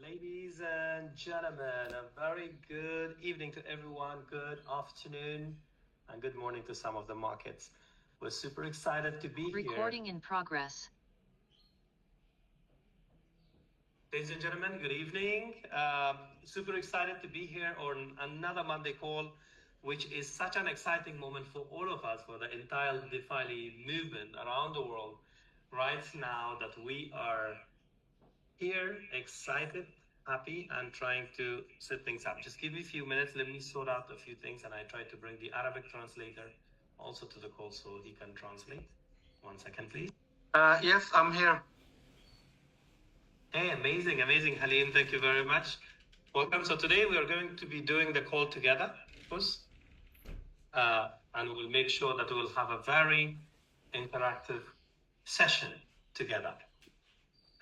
Ladies and gentlemen, a very good evening to everyone, good afternoon, and good morning to some of the markets. We're super excited to be here. Recording in progress. Ladies and gentlemen, good evening. Super excited to be here on another Monday call, which is such an exciting moment for all of us, for the entire DeFily movement around the world right now, that we are here, excited, happy, and trying to set things up. Just give me a few minutes. Let me sort out a few things, and I try to bring the Arabic translator also to the call so he can translate. 1 second, please. Yes, I'm here. Hey, amazing, Halim. Thank you very much. Welcome. So today we are going to be doing the call together, and we'll make sure that we'll have a very interactive session together.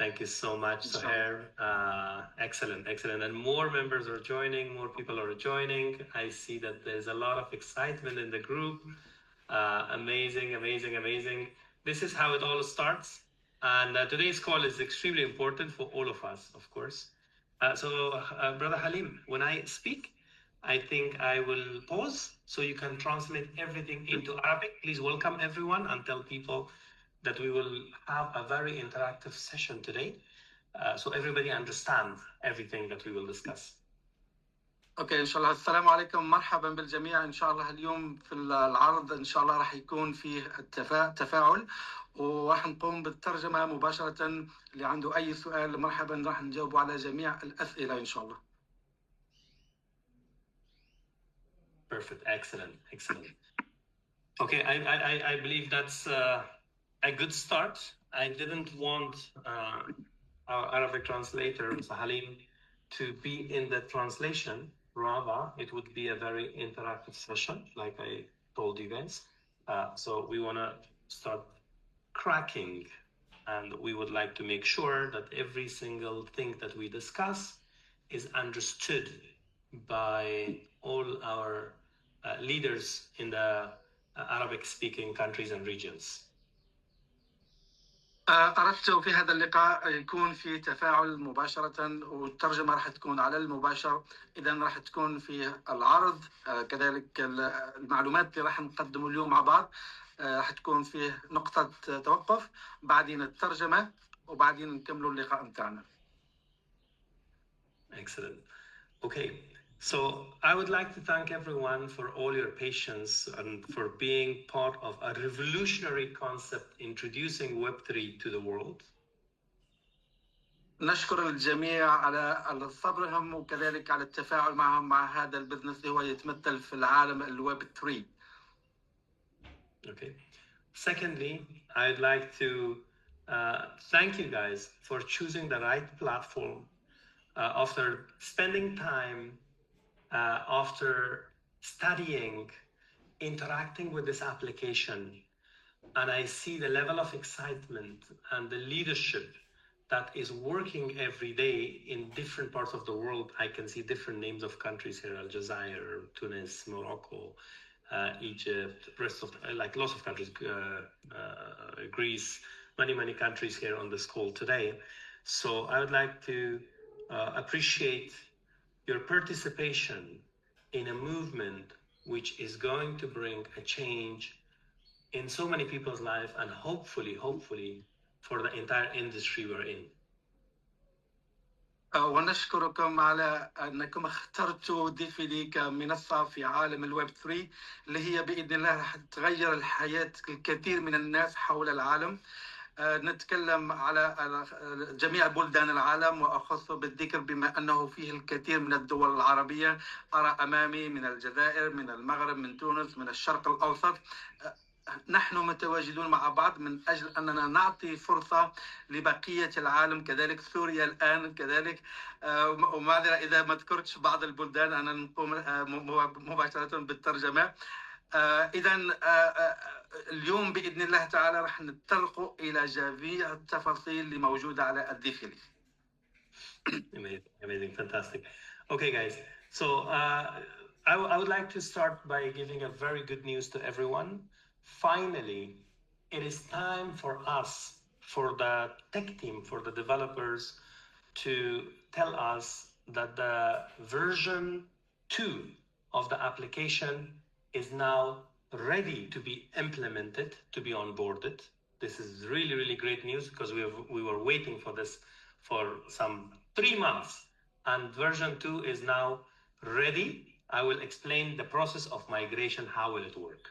Thank you so much, Sohair. Excellent. And more members are joining, more people are joining. I see that there's a lot of excitement in the group. Amazing. This is how it all starts. And today's call is extremely important for all of us, of course. So, Brother Halim, when I speak, I think I will pause so you can translate everything into Arabic. Please welcome everyone and tell people that we will have a very interactive session today, so everybody understands everything that we will discuss. اوكي ان شاء الله. السلام عليكم، مرحبا بالجميع. ان شاء الله اليوم في العرض ان شاء الله راح يكون فيه تفاعل، وراح نقوم بالترجمه مباشره. اللي عنده اي سؤال مرحبا، راح نجاوبه على جميع الاسئله ان شاء الله. Perfect, excellent. Okay, I believe that's a good start. I didn't want our Arabic translator, Halim, to be in the translation. Rather, it would be a very interactive session, like I told you guys. So we want to start cracking, and we would like to make sure that every single thing that we discuss is understood by all our leaders in the Arabic-speaking countries and regions. أردت في هذا اللقاء يكون في تفاعل مباشرة، والترجمة راح تكون على المباشر. إذا راح تكون في العرض كذلك المعلومات اللي راح نقدمه اليوم مع بعض راح تكون فيه نقطة توقف، بعدين الترجمة، وبعدين نكملوا اللقاء متاعنا. Excellent. Okay. So I would like to thank everyone for all your patience and for being part of a revolutionary concept introducing Web3 to the world. نشكر الجميع على صبرهم وكذلك على التفاعل معهم مع هذا البزنس اللي هو يتمثل في العالم الويب 3. Okay. Secondly, I'd like to thank you guys for choosing the right platform after spending time. After studying, interacting with this application, and I see the level of excitement and the leadership that is working every day in different parts of the world. I can see different names of countries here: Aljazair, Tunis, Morocco, Egypt, rest of like lots of countries, Greece, many countries here on this call today. So I would like to appreciate your participation in a movement which is going to bring a change in so many people's lives, and hopefully for the entire industry we're in. ونشكركم على أنكم اخترتوا ديفيلي كمنصة في عالم الويب 3 اللي هي بإذن الله رح تغير الحياة الكثير من الناس حول العالم. نتكلم على جميع بلدان العالم، وأخص بالذكر بما أنه فيه الكثير من الدول العربية. أرى أمامي من الجزائر، من المغرب، من تونس، من الشرق الأوسط. نحن متواجدون مع بعض من أجل أننا نعطي فرصة لبقية العالم، كذلك سوريا الآن كذلك. ومعذرة إذا ما ذكرتش بعض البلدان، أنا نقوم مباشرة بالترجمة. إذا اليوم بإذن الله تعالى رح نتطرق إلى جميع التفاصيل اللي موجودة على الديفيلي. Amazing, fantastic. Okay, guys. So I would like to start by giving a very good news to everyone. Finally, it is time for us, for the tech team, for the developers, to tell us that the version 2 of the application is now ready to be implemented, to be onboarded. This is really, really great news because we were waiting for this for some 3 months, and version 2 is now ready. I will explain the process of migration, how will it work.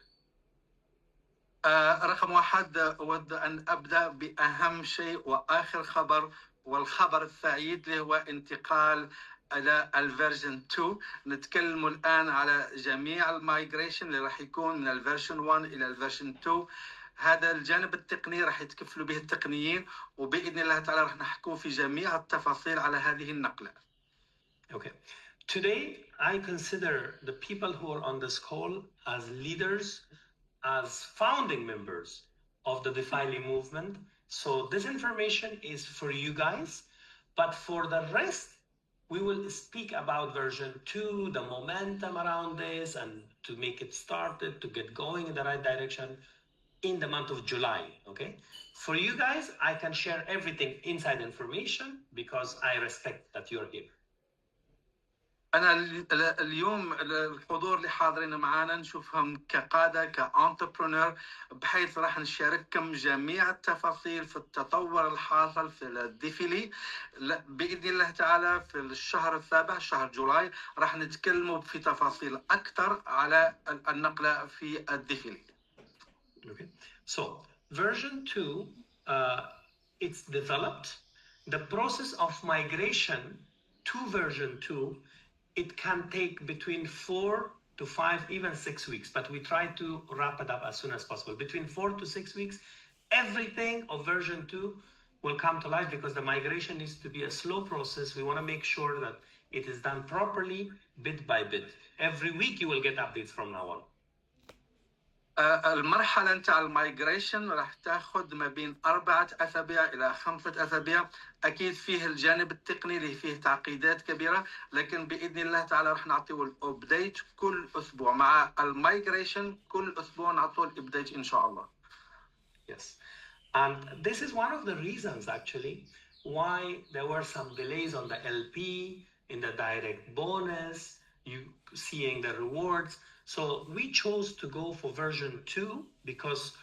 رقم واحد، أود أن أبدأ بأهم شيء وآخر خبر، والخبر السعيد اللي هو انتقال إلى الفيرجن 2. نتكلم الآن على جميع المايجريشن اللي راح يكون من الفيرجن 1 إلى الفيرجن 2. هذا الجانب التقني راح يتكفلوا به التقنيين، وبإذن الله تعالى راح نحكوا في جميع التفاصيل على هذه النقلة. Okay. Today, I consider the people who are on this call as leaders, as founding members of the DeFily movement. So this information is for you guys, but for the rest, we will speak about version 2, the momentum around this, and to make it started, to get going in the right direction in the month of July, okay? For you guys, I can share everything inside information because I respect that you're here. أنا اليوم الحضور اللي حاضرين معنا نشوفهم كقادة، كأنتربرونور، بحيث راح نشارككم جميع التفاصيل في التطور الحاصل في الديفيلي. بإذن الله تعالى في الشهر السابع، شهر جولاي، راح نتكلموا في تفاصيل أكثر على النقلة في الديفيلي. Okay. So version 2, it's developed. The process of migration to version 2, it can take between 4 to 5, even 6 weeks, but we try to wrap it up as soon as possible. Between 4 to 6 weeks, everything of version 2 will come to life because the migration needs to be a slow process. We want to make sure that it is done properly, bit by bit. Every week you will get updates from now on. المرحلة نتاع المايجريشن راح تاخذ ما بين 4 أسابيع إلى 5 أسابيع. أكيد فيه الجانب التقني اللي فيه تعقيدات كبيرة، لكن بإذن الله تعالى راح نعطيه الأبديت كل أسبوع. مع المايجريشن كل أسبوع نعطيه الأبديت إن شاء الله. Yes, and this is one of the reasons actually why there were some delays on the LP, in the direct bonus, you seeing the rewards. So we chose to go for version 2 because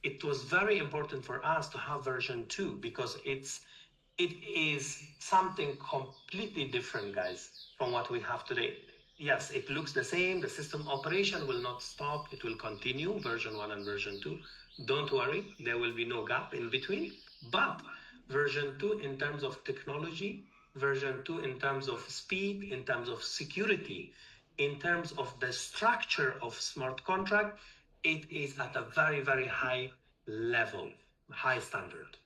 it was very important for us to have version 2 because it is something completely different, guys, from what we have today. Yes, it looks the same. The system operation will not stop. It will continue, version 1 and version 2. Don't worry, there will be no gap in between. But version 2 in terms of technology, version 2 in terms of speed, in terms of security, in terms of the structure of smart contract, it is at a very, very high level, high standard.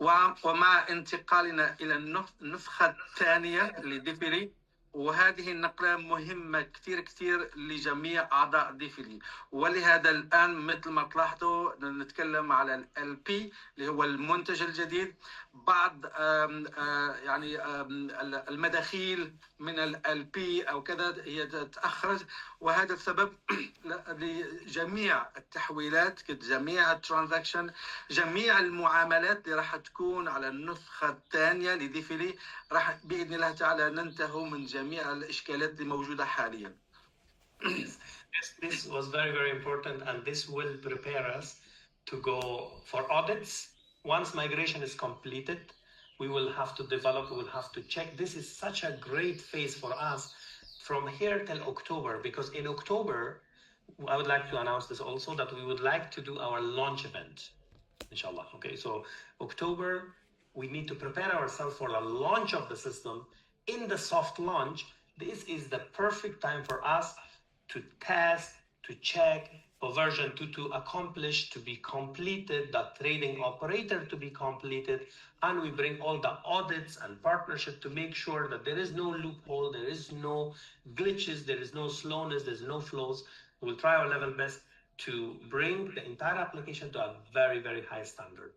ومع انتقالنا إلى النسخة الثانية لديفيلي، وهذه النقلة مهمة كثير لجميع أعضاء ديفيلي. ولهذا الآن مثل ما تلاحظوا نتكلم على ال LP اللي هو المنتج الجديد. بعض يعني المداخيل من ال LP أو كذا هي تأخرت، وهذا السبب لجميع التحويلات، جميع الترانزاكشن، جميع المعاملات اللي راح تكون على النسخة الثانية لديفيلي راح بإذن الله تعالى ننتهوا من جميع الإشكالات اللي موجودة حاليا. This was very, very important, and this will prepare us to go for audits. Once migration is completed, we will have to develop, we will have to check. This is such a great phase for us from here till October, because in October, I would like to announce this also, that we would like to do our launch event, inshallah. Okay, so October, we need to prepare ourselves for the launch of the system. In the soft launch, this is the perfect time for us to test, to check, for version 2 to accomplish, to be completed, the trading operator to be completed, and we bring all the audits and partnership to make sure that there is no loophole, there is no glitches, there is no slowness, there's no flows. We'll try our level best to bring the entire application to a very, very high standard.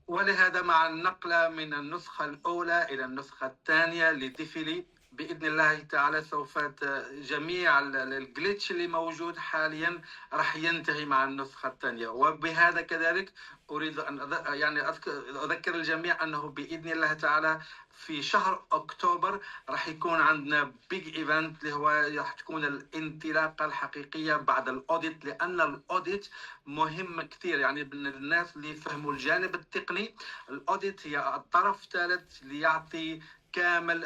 ولهذا مع النقلة من النسخة الأولى إلى النسخة الثانية لديفيلي باذن الله تعالى سوف جميع الجلitch اللي موجود حاليا راح ينتهي مع النسخه الثانيه. وبهذا كذلك اريد ان اذكر الجميع انه باذن الله تعالى في شهر اكتوبر راح يكون عندنا بيج ايفنت اللي هو راح تكون الانطلاقه الحقيقيه بعد الاوديت، لان الاوديت مهم كثير. يعني الناس اللي يفهموا الجانب التقني، الاوديت هي الطرف الثالث ليعطي كامل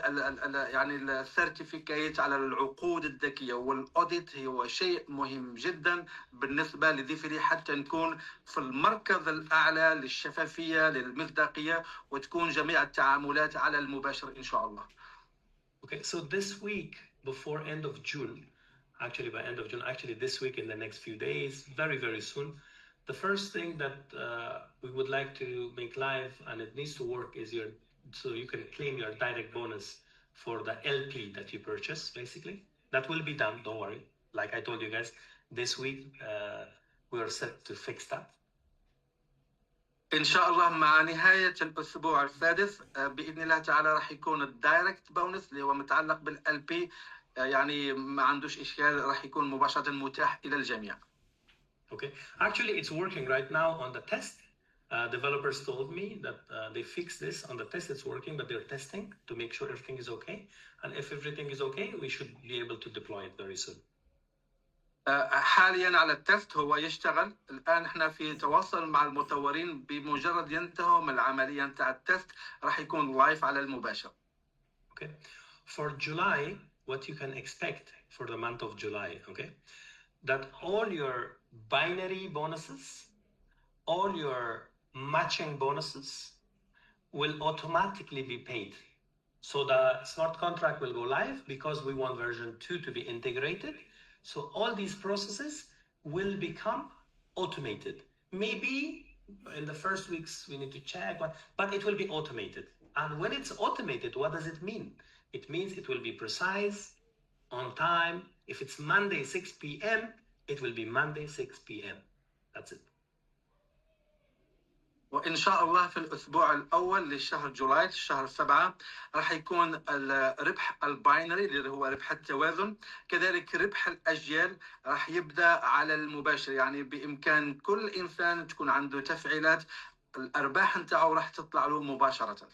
يعني السيرتيفيكيت على العقود الذكيه، والاوديت هو شيء مهم جدا بالنسبه لديفيلي حتى نكون في المركز الاعلى للشفافيه للمصداقيه وتكون جميع التعاملات على المباشر ان شاء الله. Okay, so this week before end of June, actually by end of June, actually this week in the next few days, very, very soon, the first thing that we would like to make live and it needs to work is so you can claim your direct bonus for the LP that you purchase, basically. That will be done, don't worry. Like I told you guys, this week we are set to fix that. ان شاء الله مع نهايه الاسبوع السادس باذن الله تعالى راح يكون الدايركت بونس اللي هو متعلق بالال بي، يعني ما عندوش اشكال، راح يكون مباشره متاح الى الجميع. Okay, actually it's working right now on the test. Developers told me that they fixed this on the test. It's working, but they're testing to make sure everything is okay. And if everything is okay, we should be able to deploy it very soon. حاليا على التست هو يشتغل الان، احنا في تواصل مع المطورين، بمجرد ينتهوا من العمليه نتاع التست راح يكون لايف على المباشر. Okay, for July, what you can expect for the month of July, okay, that all your binary bonuses, all your matching bonuses will automatically be paid. So the smart contract will go live because we want version 2 to be integrated. So all these processes will become automated. Maybe in the first weeks we need to check, but it will be automated. And when it's automated, what does it mean? It means it will be precise, on time. If it's Monday 6 p.m., it will be Monday 6 p.m. That's it. وإن شاء الله في الأسبوع الأول للشهر جولاي الشهر 7 راح يكون الربح الباينري اللي هو ربح التوازن، كذلك ربح الأجيال راح يبدأ على المباشر. يعني بإمكان كل إنسان تكون عنده تفعيلات، الأرباح نتاعو راح تطلع له مباشرة.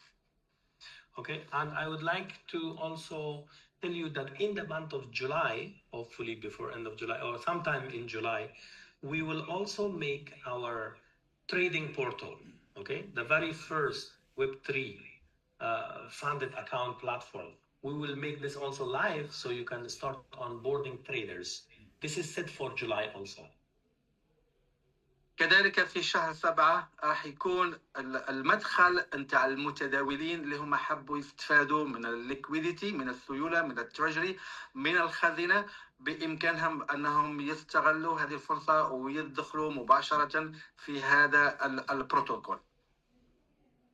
Okay, and I would like to also tell you that in the month of July, hopefully before end of July or sometime in July, we will also make our trading portal, okay? The very first Web3 funded account platform. We will make this also live so you can start onboarding traders. This is set for July also. كذلك في شهر 7 راح يكون المدخل نتاع المتداولين اللي هم حبوا يستفادوا من الليكويديتي، من السيوله، من التريجري، من الخزينه، بامكانهم انهم يستغلوا هذه الفرصه ويدخلوا مباشره في هذا البروتوكول.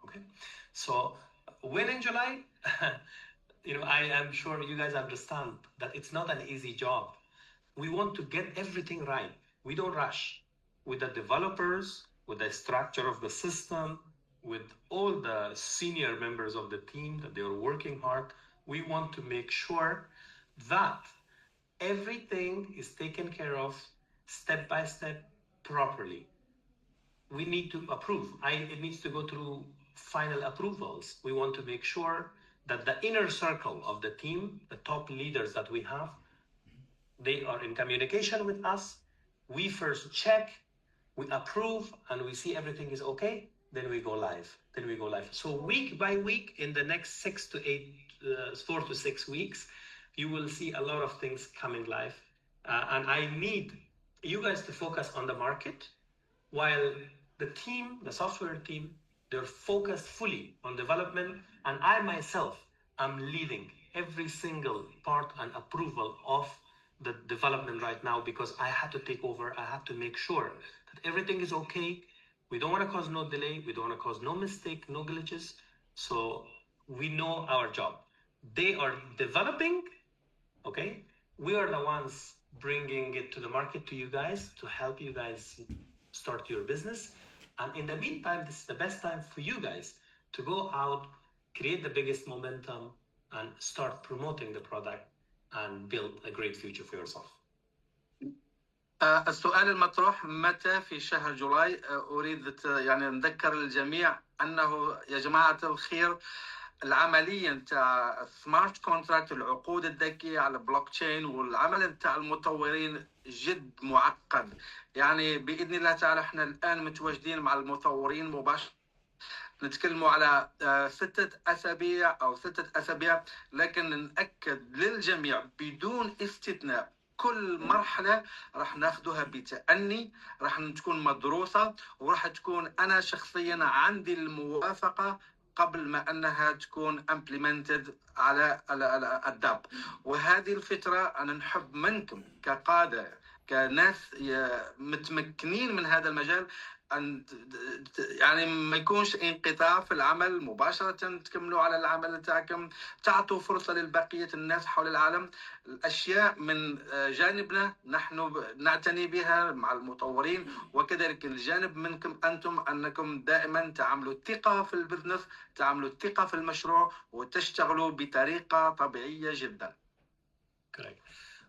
Okay, so when in July, I am sure you guys understand that it's not an easy job. We want to get everything right. We don't rush. With the developers, with the structure of the system, with all the senior members of the team that they are working hard, we want to make sure that everything is taken care of step by step properly. We need to approve. It needs to go through final approvals. We want to make sure that the inner circle of the team, the top leaders that we have, they are in communication with us. We first check, we approve, and we see everything is okay, then we go live. So week by week, in the next 4 to 6 weeks, you will see a lot of things coming live. And I need you guys to focus on the market, while the team, the software team, they're focused fully on development, and I myself am leading every single part and approval of the development right now, because I had to take over. I had to make sure that everything is okay. We don't want to cause no delay. We don't want to cause no mistake, no glitches. So we know our job. They are developing, okay? We are the ones bringing it to the market to you guys to help you guys start your business. And in the meantime, this is the best time for you guys to go out, create the biggest momentum, and start promoting the product and build a great future for yourself. السؤال المطروح متى في شهر جولاي؟ أريد يعني نذكر الجميع أنه يا جماعة الخير العملية نتاع سمارت كونتراكت، العقود الذكية على البلوك تشين، والعمل نتاع المطورين جد معقد. يعني بإذن الله تعالى احنا الآن متواجدين مع المطورين مباشرة، نتكلموا على 6 أسابيع أو 6 أسابيع، لكن نأكد للجميع بدون استثناء كل مرحلة راح ناخذها بتأني، راح تكون مدروسة، وراح تكون أنا شخصيا عندي الموافقة قبل ما أنها تكون implemented على الداب. وهذه الفترة أنا نحب منكم كقادة، كناس متمكنين من هذا المجال، أن يعني ما يكونش انقطاع في العمل، مباشرة تكملوا على العمل تاعكم، تعطوا فرصة للبقية الناس حول العالم. الأشياء من جانبنا نحن نعتني بها مع المطورين، وكذلك الجانب منكم أنتم أنكم دائما تعملوا الثقة في البزنس، تعملوا الثقة في المشروع، وتشتغلوا بطريقة طبيعية جدا. Correct.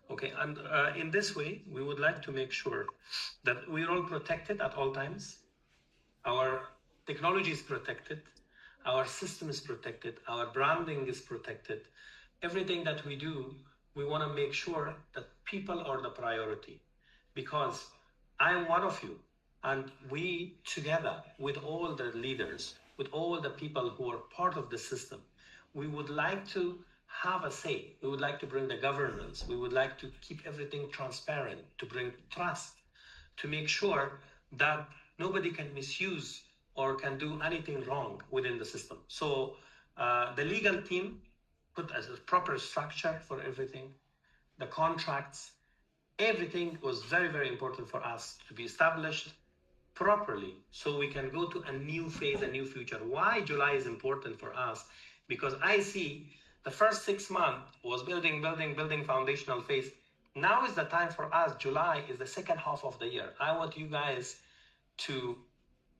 Okay, and in this way, we would like to make sure that we're all protected at all times. Our technology is protected, our system is protected, our branding is protected. Everything that we do, we want to make sure that people are the priority, because I'm one of you, and we together with all the leaders, with all the people who are part of the system, we would like to have a say. We would like to bring the governance. We would like to keep everything transparent, to bring trust, to make sure that nobody can misuse or can do anything wrong within the system. So the legal team put as a proper structure for everything, the contracts, everything was very, very important for us to be established properly so we can go to a new phase, a new future. Why July is important for us? Because I see the first 6 months was building foundational phase. Now is the time for us. July is the second half of the year. I want you guys to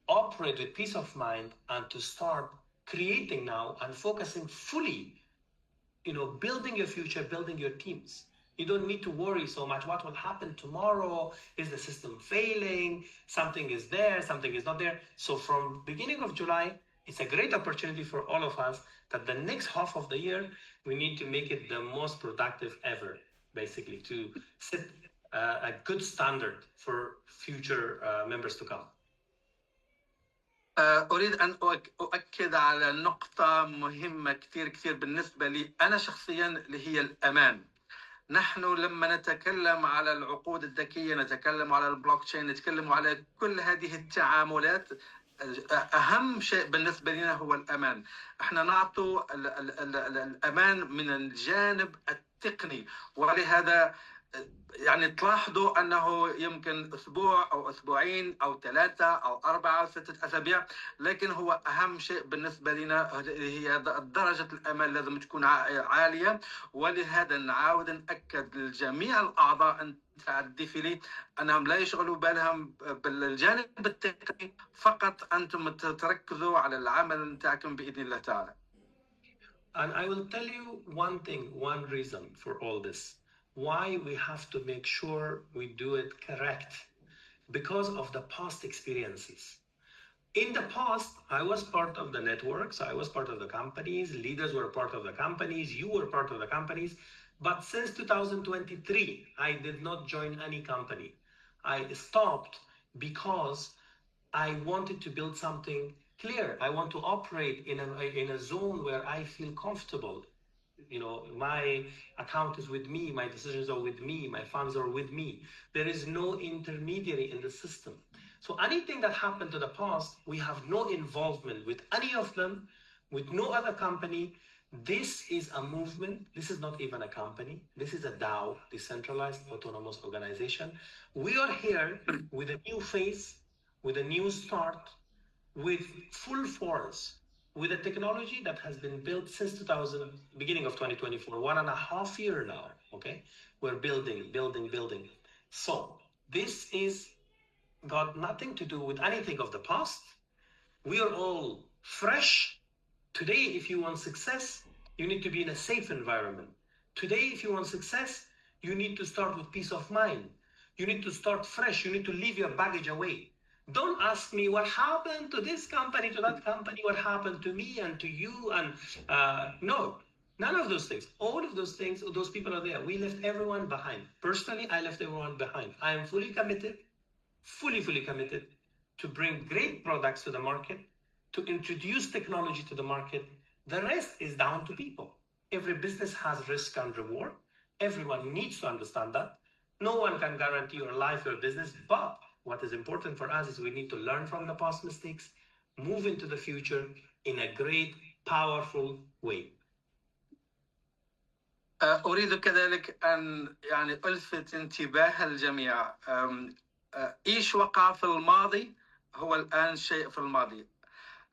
operate with peace of mind and to start creating now and focusing fully, building your future, building your teams. You don't need to worry so much what will happen tomorrow. Is the system failing? Something is there, something is not there. So from beginning of July, it's a great opportunity for all of us that the next half of the year, we need to make it the most productive ever, basically, to set a good standard for future members to come. أريد أن أؤكد على نقطة مهمة كثير بالنسبة لي أنا شخصيا، اللي هي الأمان. نحن لما نتكلم على العقود الذكية، نتكلم على البلوك تشين، نتكلم على كل هذه التعاملات، أهم شيء بالنسبة لنا هو الأمان. احنا نعطوا الأمان من الجانب التقني، ولهذا يعني تلاحظوا أنه يمكن أسبوع أو أسبوعين أو 3 أو 4 أو 6 أسابيع، لكن هو أهم شيء بالنسبة لنا هي درجة الأمان لازم تكون عالية. ولهذا نعاود نأكد لجميع الأعضاء نتاع DeFily أنهم لا يشغلوا بالهم بالجانب التقني، فقط أنتم تركزوا على العمل نتاعكم بإذن الله تعالى. And I will tell you one thing, one reason for all this. Why we have to make sure we do it correct. Because of the past experiences. In the past, I was part of the networks, I was part of the companies, leaders were part of the companies, you were part of the companies. But since 2023, I did not join any company. I stopped because I wanted to build something clear. I want to operate in a zone where I feel comfortable. My account is with me, my decisions are with me, my funds are with me. There is no intermediary in the system. So anything that happened to the past, we have no involvement with any of them, with no other company. This is a movement. This is not even a company. This is a DAO, decentralized autonomous organization. We are here with a new face, with a new start, with full force, with a technology that has been built since beginning of 2024, 1.5 years now, okay? We're building. So this is got nothing to do with anything of the past. We are all fresh. Today, if you want success, You need to be in a safe environment. Today, if you want success, you need to start with peace of mind. You need to start fresh. You need to leave your baggage away. Don't ask me what happened to this company, to that company, what happened to me and to you. And no, none of those things. All of those things, those people are there. We left everyone behind. Personally, I left everyone behind. I am fully committed to bring great products to the market, to introduce technology to the market. The rest is down to people. Every business has risk and reward. Everyone needs to understand that. No one can guarantee your life or business, but what is important for us is we need to learn from the past mistakes, move into the future in a great, powerful way. أريد كذلك أن يعني ألفت انتباه الجميع. إيش وقع في الماضي هو الآن شيء في الماضي.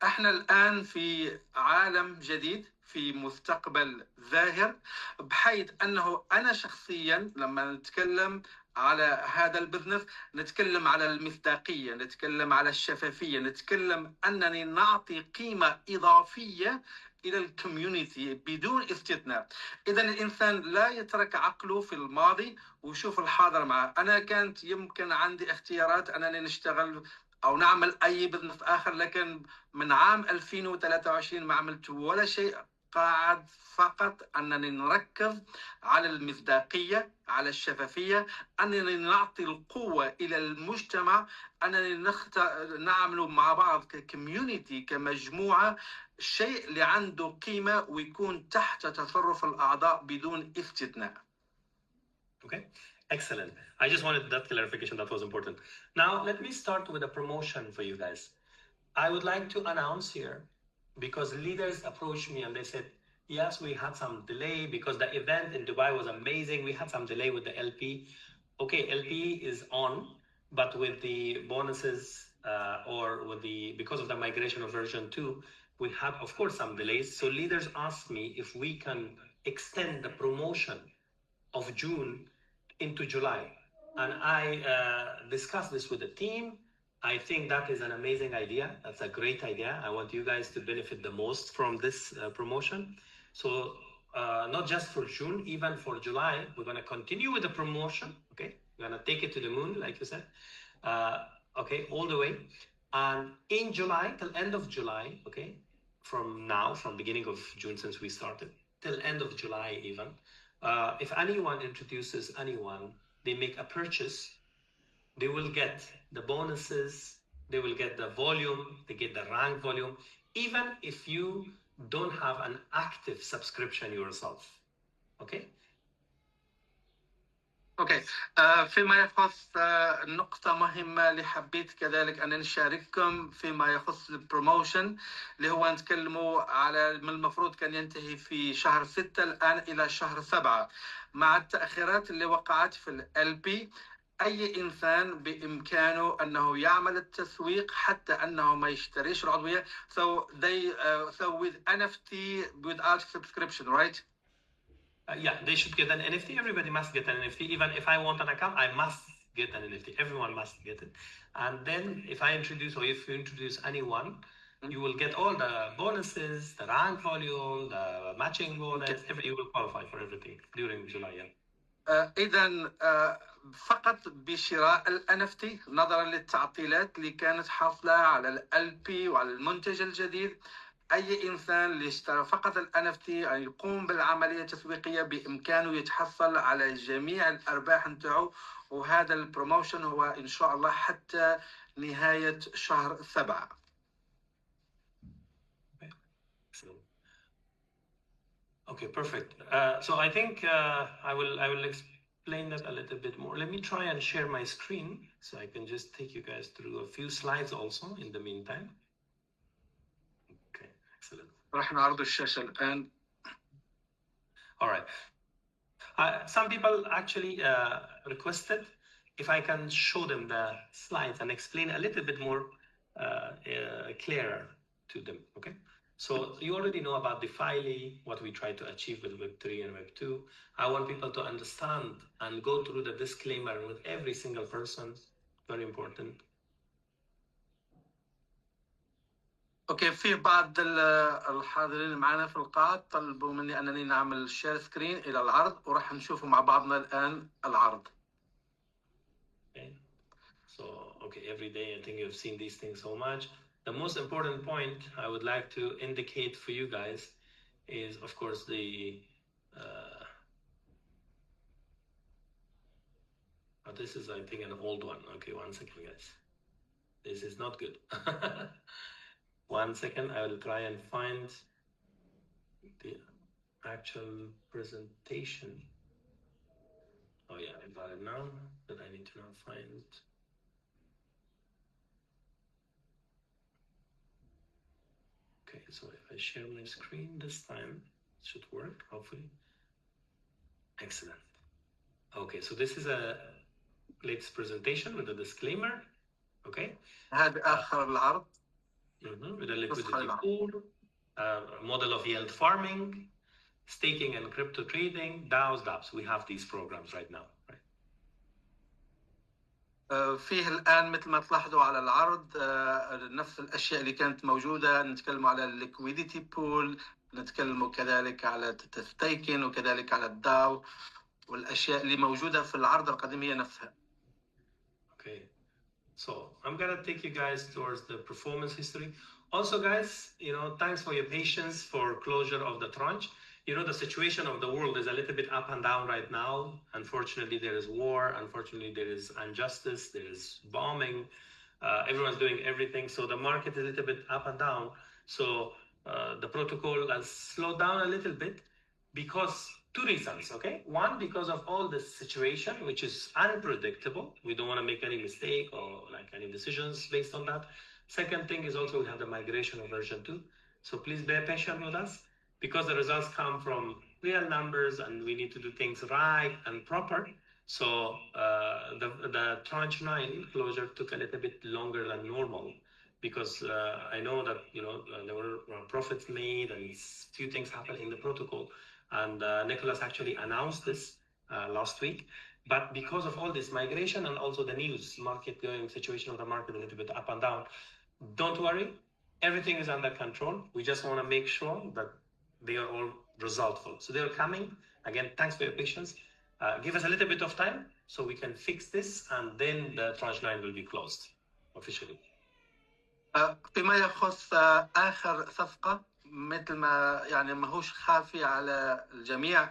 احنا الآن في عالم جديد، في مستقبل ظاهر، بحيث أنه أنا شخصيا لما نتكلم على هذا البزنس نتكلم على المصداقية، نتكلم على الشفافية، نتكلم أنني نعطي قيمة إضافية إلى الكوميونيتي بدون استثناء. إذا الإنسان لا يترك عقله في الماضي ويشوف الحاضر معه. أنا كانت يمكن عندي اختيارات أنني نشتغل أو نعمل أي بزنس آخر، لكن من عام 2023 ما عملت ولا شيء، قاعد فقط أنني نركز على المصداقية، على الشفافية، أنني نعطي القوة إلى المجتمع، أنني نعمل مع بعض ككوميونيتي، كمجموعة، الشيء اللي عنده قيمة ويكون تحت تصرف الأعضاء بدون استثناء. Okay, excellent. I just wanted that clarification. That was important. Now, let me start with a promotion for you guys. I would like to announce here, because leaders approached me and they said, yes, we had some delay because the event in Dubai was amazing. We had some delay with the LP. Okay, LP is on, but with the bonuses because of the migration of version 2, we have, of course, some delays. So leaders asked me if we can extend the promotion of June into July. And I discussed this with the team. I think that is an amazing idea. That's a great idea. I want you guys to benefit the most from this promotion. So not just for June, even for July, we're going to continue with the promotion. Okay, we're going to take it to the moon, like you said. Okay, all the way. And in July, till end of July, okay, from beginning of June, since we started, till end of July even, if anyone introduces anyone, they make a purchase, they will get the bonuses, they will get the volume, they get the rank volume, even if you don't have an active subscription yourself. Okay? اوكي. فيما يخص نقطة مهمة اللي حبيت كذلك أن نشارككم فيما يخص البروموشن، اللي هو نتكلموا على من المفروض كان ينتهي في شهر 6 الآن إلى شهر 7 مع التأخيرات اللي وقعت في ال LP. أي إنسان بإمكانه أنه يعمل التسويق حتى أنه ما يشتريش العضوية. So with NFT without subscription, right? Yeah, they should get an NFT. Everybody must get an NFT. Even if I want an account, I must get an NFT. Everyone must get it. And then if I introduce, or if you introduce anyone, you will get all the bonuses, the rank volume, the matching bonus. You will qualify for everything during July. Yeah. إذن فقط بشراء ال NFT نظرا للتعطيلات اللي كانت حاصلة على ال LP وعلى المنتج الجديد. أي إنسان اللي اشترى فقط ال NFT أن يقوم بالعملية التسويقية بإمكانه يتحصل على جميع الأرباح نتاعو، وهذا البروموشن هو إن شاء الله حتى نهاية شهر 7. Okay, perfect. So I think I will explain that a little bit more. Let me try and share my screen so I can just take you guys through a few slides also in the meantime. Okay, excellent. راح نعرض الشاشة الآن. All right. Some people actually requested if I can show them the slides and explain a little bit more clearer to them. Okay. So you already know about DeFily, what we try to achieve with Web3 and Web2. I want people to understand and go through the disclaimer with every single person. Very important. اوكي، في بعض الحاضرين معنا في القاعة طلبوا مني انني نعمل شير سكرين الى العرض، وراح نشوف مع بعضنا الان العرض. Okay. So, okay, every day I think you've seen these things so much. The most important point I would like to indicate for you guys is, of course, the this is, I think, an old one. Okay, 1 second, guys. This is not good. 1 second, I will try and find the actual presentation. Oh yeah, I got it now, but I need to now find. Okay, so if I share my screen this time, it should work, hopefully. Excellent. Okay, so this is a latest presentation with a disclaimer. Okay. هذا آخر العرض. With a liquidity pool, model of yield farming, staking and crypto trading, DAOs, dApps. We have these programs right now. Right? فيه الآن مثل ما تلاحظوا على العرض نفس الأشياء اللي كانت موجودة. نتكلم على الليكويديتي بول، نتكلم كذلك على الستيكين، وكذلك على الداو، والأشياء اللي موجودة في العرض القديم هي نفسها. Okay. So I'm gonna take you guys towards the performance history. Also, guys, thanks for your patience for closure of the tranche. The situation of the world is a little bit up and down right now. Unfortunately, there is war. Unfortunately, there is injustice. There is bombing. Everyone's doing everything. So the market is a little bit up and down. So the protocol has slowed down a little bit because two reasons, okay? One, because of all this situation, which is unpredictable. We don't want to make any mistake or like any decisions based on that. Second thing is also we have the migration of version 2. So please bear patient with us because the results come from real numbers and we need to do things right and proper. So the tranche 9 closure took a little bit longer than normal because I know that there were profits made and few things happened in the protocol. And Nicholas actually announced this last week. But because of all this migration and also the news, market going situation of the market a little bit up and down, don't worry, everything is under control. We just want to make sure that they are all resultful. So they are coming. Again, thanks for your patience. Give us a little bit of time so we can fix this, and then the tranche 9 will be closed officially. فيما يخص آخر صفقة، مثل ما ماهوش خافي على الجميع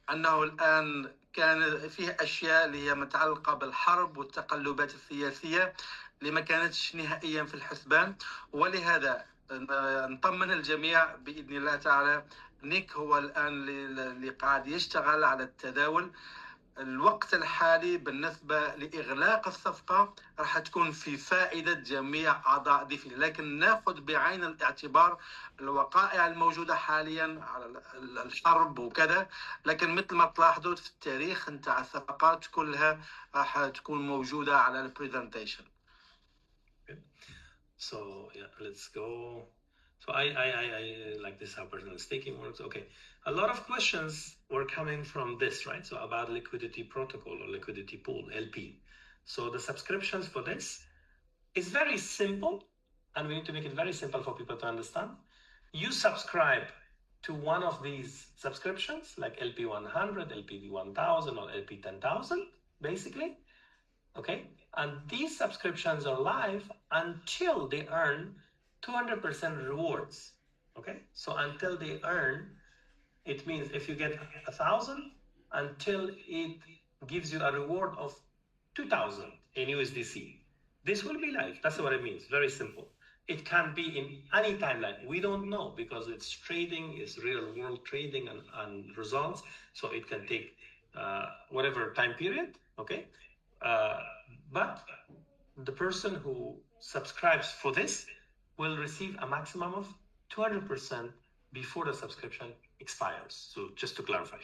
أنه الآن كان فيه أشياء اللي هي متعلقة بالحرب والتقلبات السياسية اللي ما كانتش نهائيا في الحسبان، ولهذا نطمن الجميع بإذن الله تعالى. نيك هو الآن اللي قاعد يشتغل على التداول. الوقت الحالي بالنسبة لإغلاق الصفقة راح تكون في فائدة جميع أعضاء ديفيلي، لكن ناخذ بعين الاعتبار الوقائع الموجودة حاليا على الحرب وكذا. لكن مثل ما تلاحظوا في التاريخ نتاع الصفقات كلها راح تكون موجودة على البريزنتيشن. So yeah, let's go. So I like this how personal staking works. Okay, a lot of questions were coming from this, right? So about liquidity protocol or liquidity pool, LP. So the subscriptions for this is very simple, and we need to make it very simple for people to understand. You subscribe to one of these subscriptions, like LP 100, LP 1000, or LP 10,000, basically. Okay, and these subscriptions are live until they earn 200% rewards. Okay, so until they earn, it means if you get 1,000, until it gives you a reward of 2,000 in USDC. This will be live. That's what it means. Very simple. It can be in any timeline. We don't know because it's trading, it's real world trading and results. So it can take whatever time period. Okay. But the person who subscribes for this will receive a maximum of 200% before the subscription expires. So just to clarify.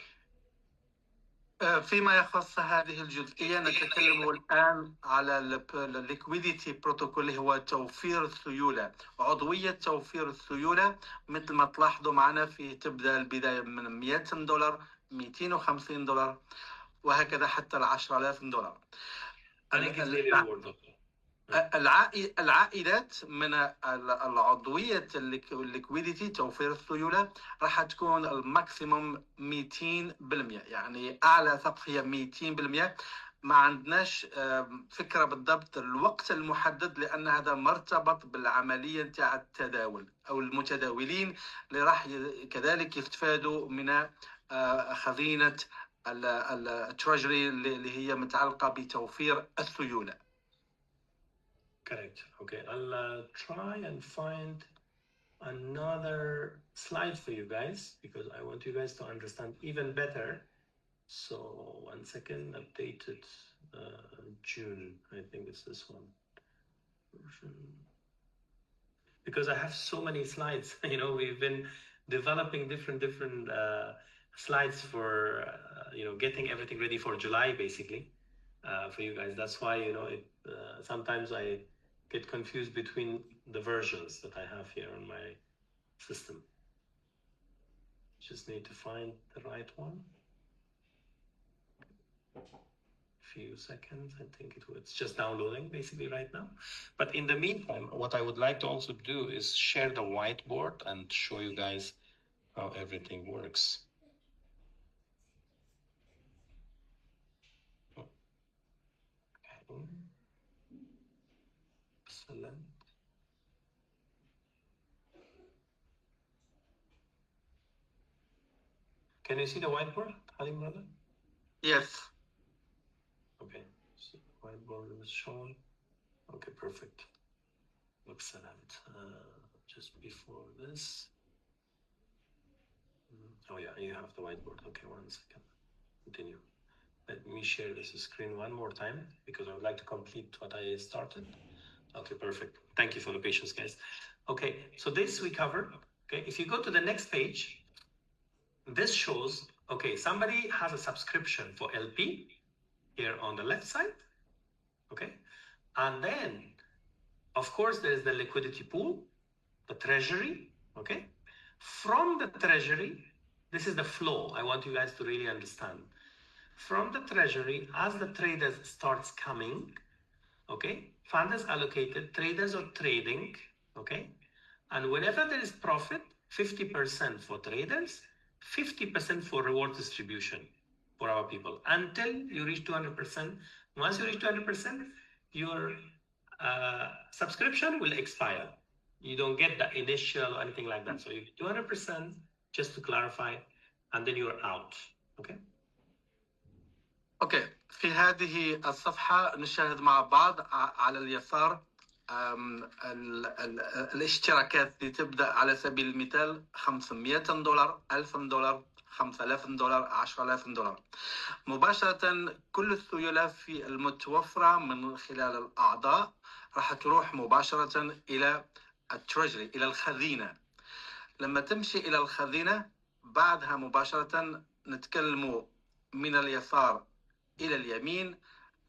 فيما يخص هذه الجزئية نتكلم الآن على الليكويديتي بروتوكول اللي هو توفير السيولة، عضوية توفير السيولة. مثل ما تلاحظوا معنا في تبدأ البداية من $200، $250، وهكذا حتى $10,000. And it gives daily reward. العائدات من العضوية الليكويديتي توفير السيولة راح تكون الماكسيموم 200%، يعني أعلى سقف هي 200%. ما عندناش فكرة بالضبط الوقت المحدد، لأن هذا مرتبط بالعملية نتاع التداول أو المتداولين اللي راح كذلك يستفادوا من خزينة التريجري اللي هي متعلقة بتوفير السيولة. Correct. Okay, I'll try and find another slide for you guys because I want you guys to understand even better. So 1 second, updated June, I think it's this one. Because I have so many slides, you know, we've been developing different slides for, you know, getting everything ready for July, basically, for you guys. That's why, you know, sometimes I get confused between the versions that I have here on my system. Just need to find the right one. Few seconds. I think it's just downloading basically right now. But in the meantime, what I would like to also do is share the whiteboard and show you guys how everything works. Okay. Excellent. Can you see the whiteboard, Halim brother? Yes. Okay. So the whiteboard is shown. Okay, perfect. Excellent. Just before this. Oh yeah, you have the whiteboard. Okay, 1 second. Continue. Let me share this screen one more time because I would like to complete what I started. Okay, perfect. Thank you for the patience, guys. Okay, so this we covered. Okay, if you go to the next page, this shows, okay, somebody has a subscription for LP here on the left side. Okay, and then, of course, there is the liquidity pool, the treasury. Okay, from the treasury, this is the flow. I want you guys to really understand. From the treasury, as the traders starts coming, okay, fund is allocated, traders are trading, okay, and whenever there is profit, 50% for traders, 50% for reward distribution for our people until you reach 200%. Once you reach 200%, your subscription will expire. You don't get the initial or anything like that. So you get 200%, just to clarify, and then you're out. Okay. اوكي، في هذه الصفحة نشاهد مع بعض على اليسار الاشتراكات اللي تبدأ على سبيل المثال $500، $1000، $5000، $10000. مباشرة كل السيولة في المتوفرة من خلال الأعضاء راح تروح مباشرة إلى التريجري، إلى الخزينة. لما تمشي إلى الخزينة بعدها مباشرة نتكلم من اليسار إلى اليمين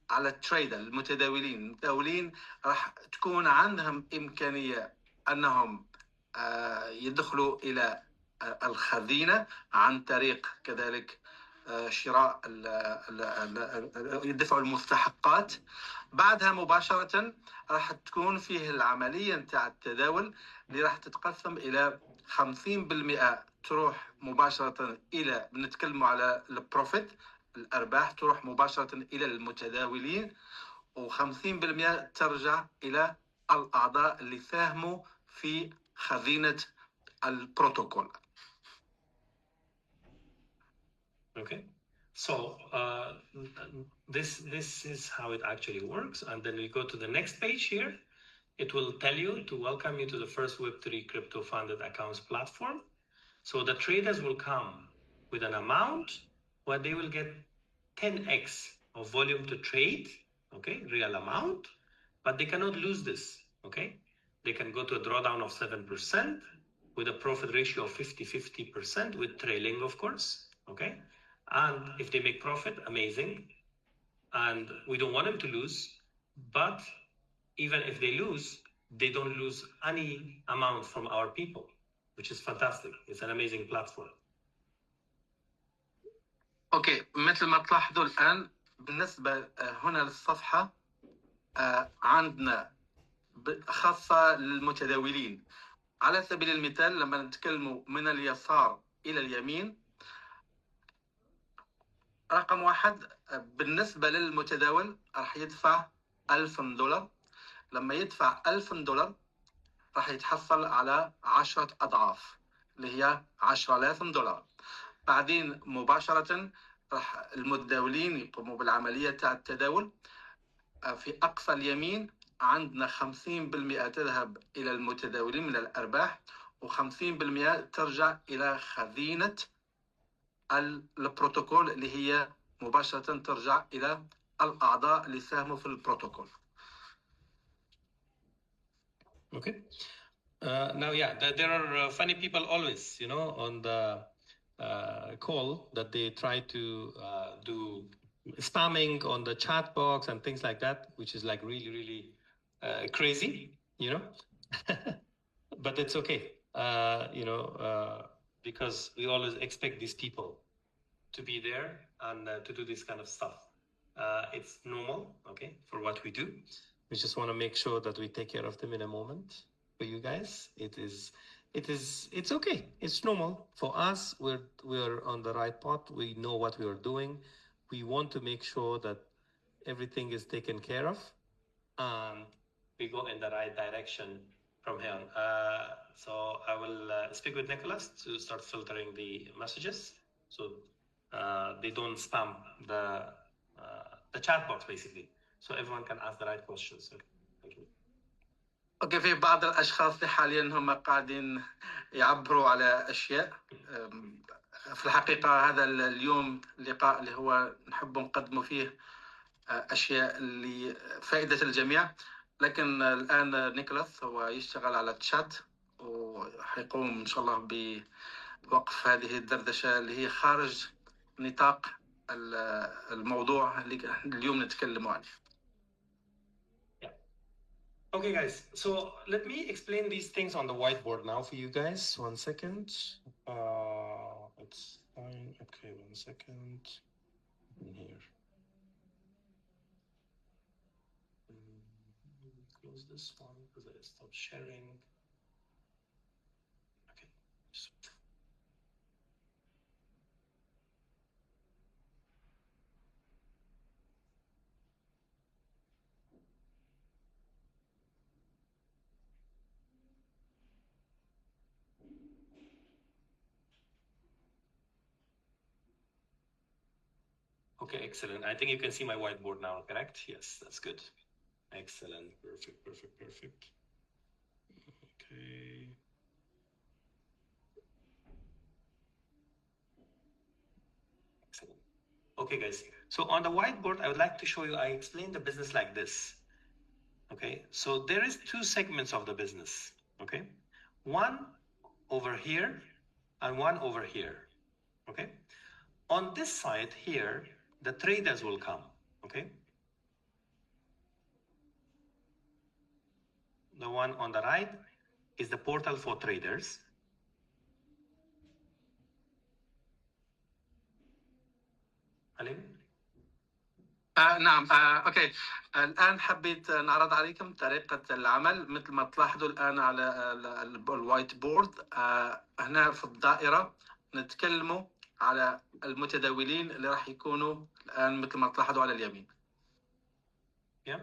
على التريدر، المتداولين راح تكون عندهم إمكانية أنهم يدخلوا إلى الخزينة عن طريق كذلك شراء يدفعوا المستحقات. بعدها مباشرة راح تكون فيه العملية نتاع التداول اللي راح تتقسم إلى 50% تروح مباشرة إلى، بنتكلموا على البروفيت، الأرباح تروح مباشرة إلى المتداولين، و50% ترجع إلى الأعضاء اللي ساهموا في خزينة البروتوكول. Okay, so this is how it actually works, and then we go to the next page here. It will tell you to welcome you to the first Web3 crypto funded accounts platform. So the traders will come with an amount where they will get 10x of volume to trade, okay, real amount, but they cannot lose this, okay? They can go to a drawdown of 7% with a profit ratio of 50-50% with trailing, of course, okay? And if they make profit, amazing. And we don't want them to lose, but even if they lose, they don't lose any amount from our people, which is fantastic. It's an amazing platform. اوكي، مثل ما تلاحظوا الآن بالنسبة هنا للصفحة عندنا خاصة للمتداولين. على سبيل المثال لما نتكلموا من اليسار إلى اليمين، رقم واحد بالنسبة للمتداول راح يدفع $1000. لما يدفع $1000 راح يتحصل على 10 أضعاف اللي هي $10,000. بعدين مباشرة راح المتداولين يقوموا بالعملية تاع التداول. في أقصى اليمين عندنا 50% تذهب إلى المتداولين من الأرباح، و50% ترجع إلى خزينة البروتوكول اللي هي مباشرة ترجع إلى الأعضاء اللي ساهموا في البروتوكول. Okay. Now, yeah, there are funny people always, on the call that they try to do spamming on the chat box and things like that, which is like really, really crazy, but it's okay, because we always expect these people to be there and to do this kind of stuff. It's normal, okay, for what we do. We just want to make sure that we take care of them in a moment. For you guys, it's okay. It's normal. For us, we're on the right path. We know what we are doing. We want to make sure that everything is taken care of, and we go in the right direction from here. So I will speak with Nicholas to start filtering the messages, so they don't spam the chat box basically, so everyone can ask the right questions. Okay. Thank you. اوكي، في بعض الاشخاص اللي حاليا هم قاعدين يعبروا على اشياء. في الحقيقه هذا اليوم اللقاء اللي هو نحب نقدمه فيه اشياء لفائده الجميع، لكن الان نيكولاس هو يشتغل على التشات وحيقوم ان شاء الله بوقف هذه الدردشه اللي هي خارج نطاق الموضوع اللي اليوم نتكلم عنه. Okay, guys, so let me explain these things on the whiteboard now for you guys. 1 second. It's fine. Okay, 1 second. In here. Close this one because I stopped sharing. Okay. Okay, excellent. I think you can see my whiteboard now, correct? Yes, that's good. Excellent. Perfect, perfect, perfect. Okay. Excellent. Okay, guys. So on the whiteboard, I would like to show you, I explained the business like this. Okay, so there is 2 segments of the business. Okay, one over here and one over here. Okay, on this side here, the traders will come. Okay, the one on the right is the portal for traders. Alim? نعم. اوكي، الان حبيت نعرض عليكم طريقه العمل. مثل ما تلاحظوا الان على الوايت بورد، هنا في الدائره نتكلموا على المتداولين اللي راح يكونوا الان مثل ما تلاحظوا على اليمين. Yeah,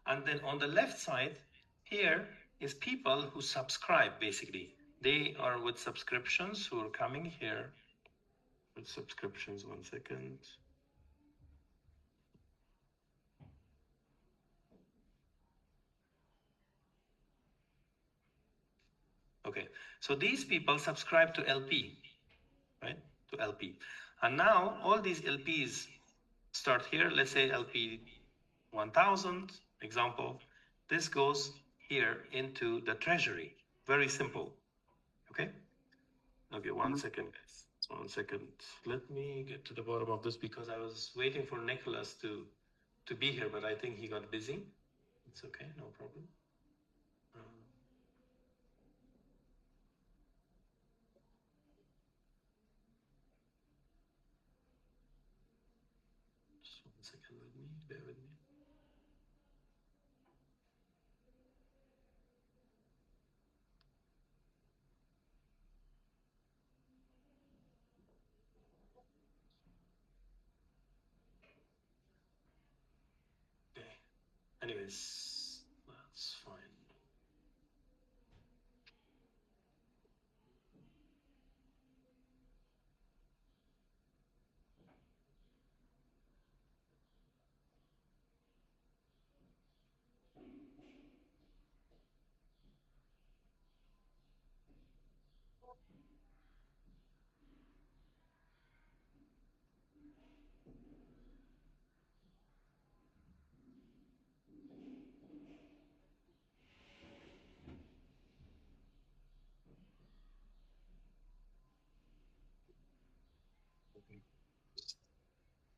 and then on the left side here is people who subscribe. Basically, they are with subscriptions who are coming here with subscriptions. 1 second. Okay, so these people subscribe to LP, right? To LP. And now all these LPs start here. Let's say LP 1000, example. This goes here into the treasury. Very simple. Okay? Okay, 1 second, guys. 1 second. Let me get to the bottom of this because I was waiting for Nicholas to be here, but I think he got busy. It's okay, no problem. Just 1 second with me, bear with me. anyways, that's fine.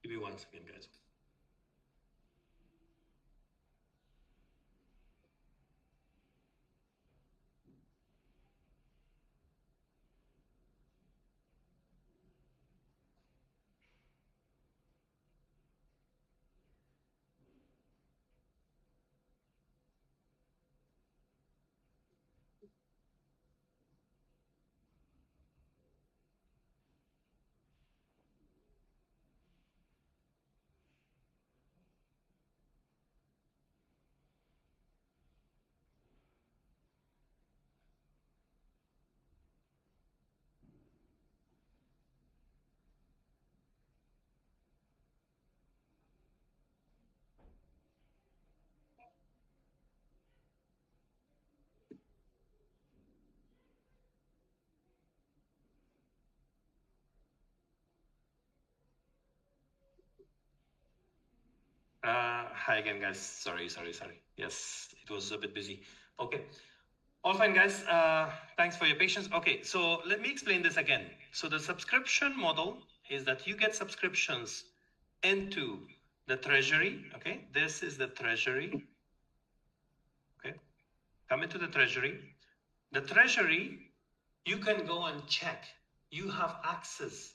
Give me 1 second, guys. Hi again, guys. Sorry. Yes, it was a bit busy. Okay. All fine, guys. Thanks for your patience. Okay, so let me explain this again. So the subscription model is that you get subscriptions into the treasury. Okay, this is the treasury. Okay, come into the treasury. The treasury, you can go and check. You have access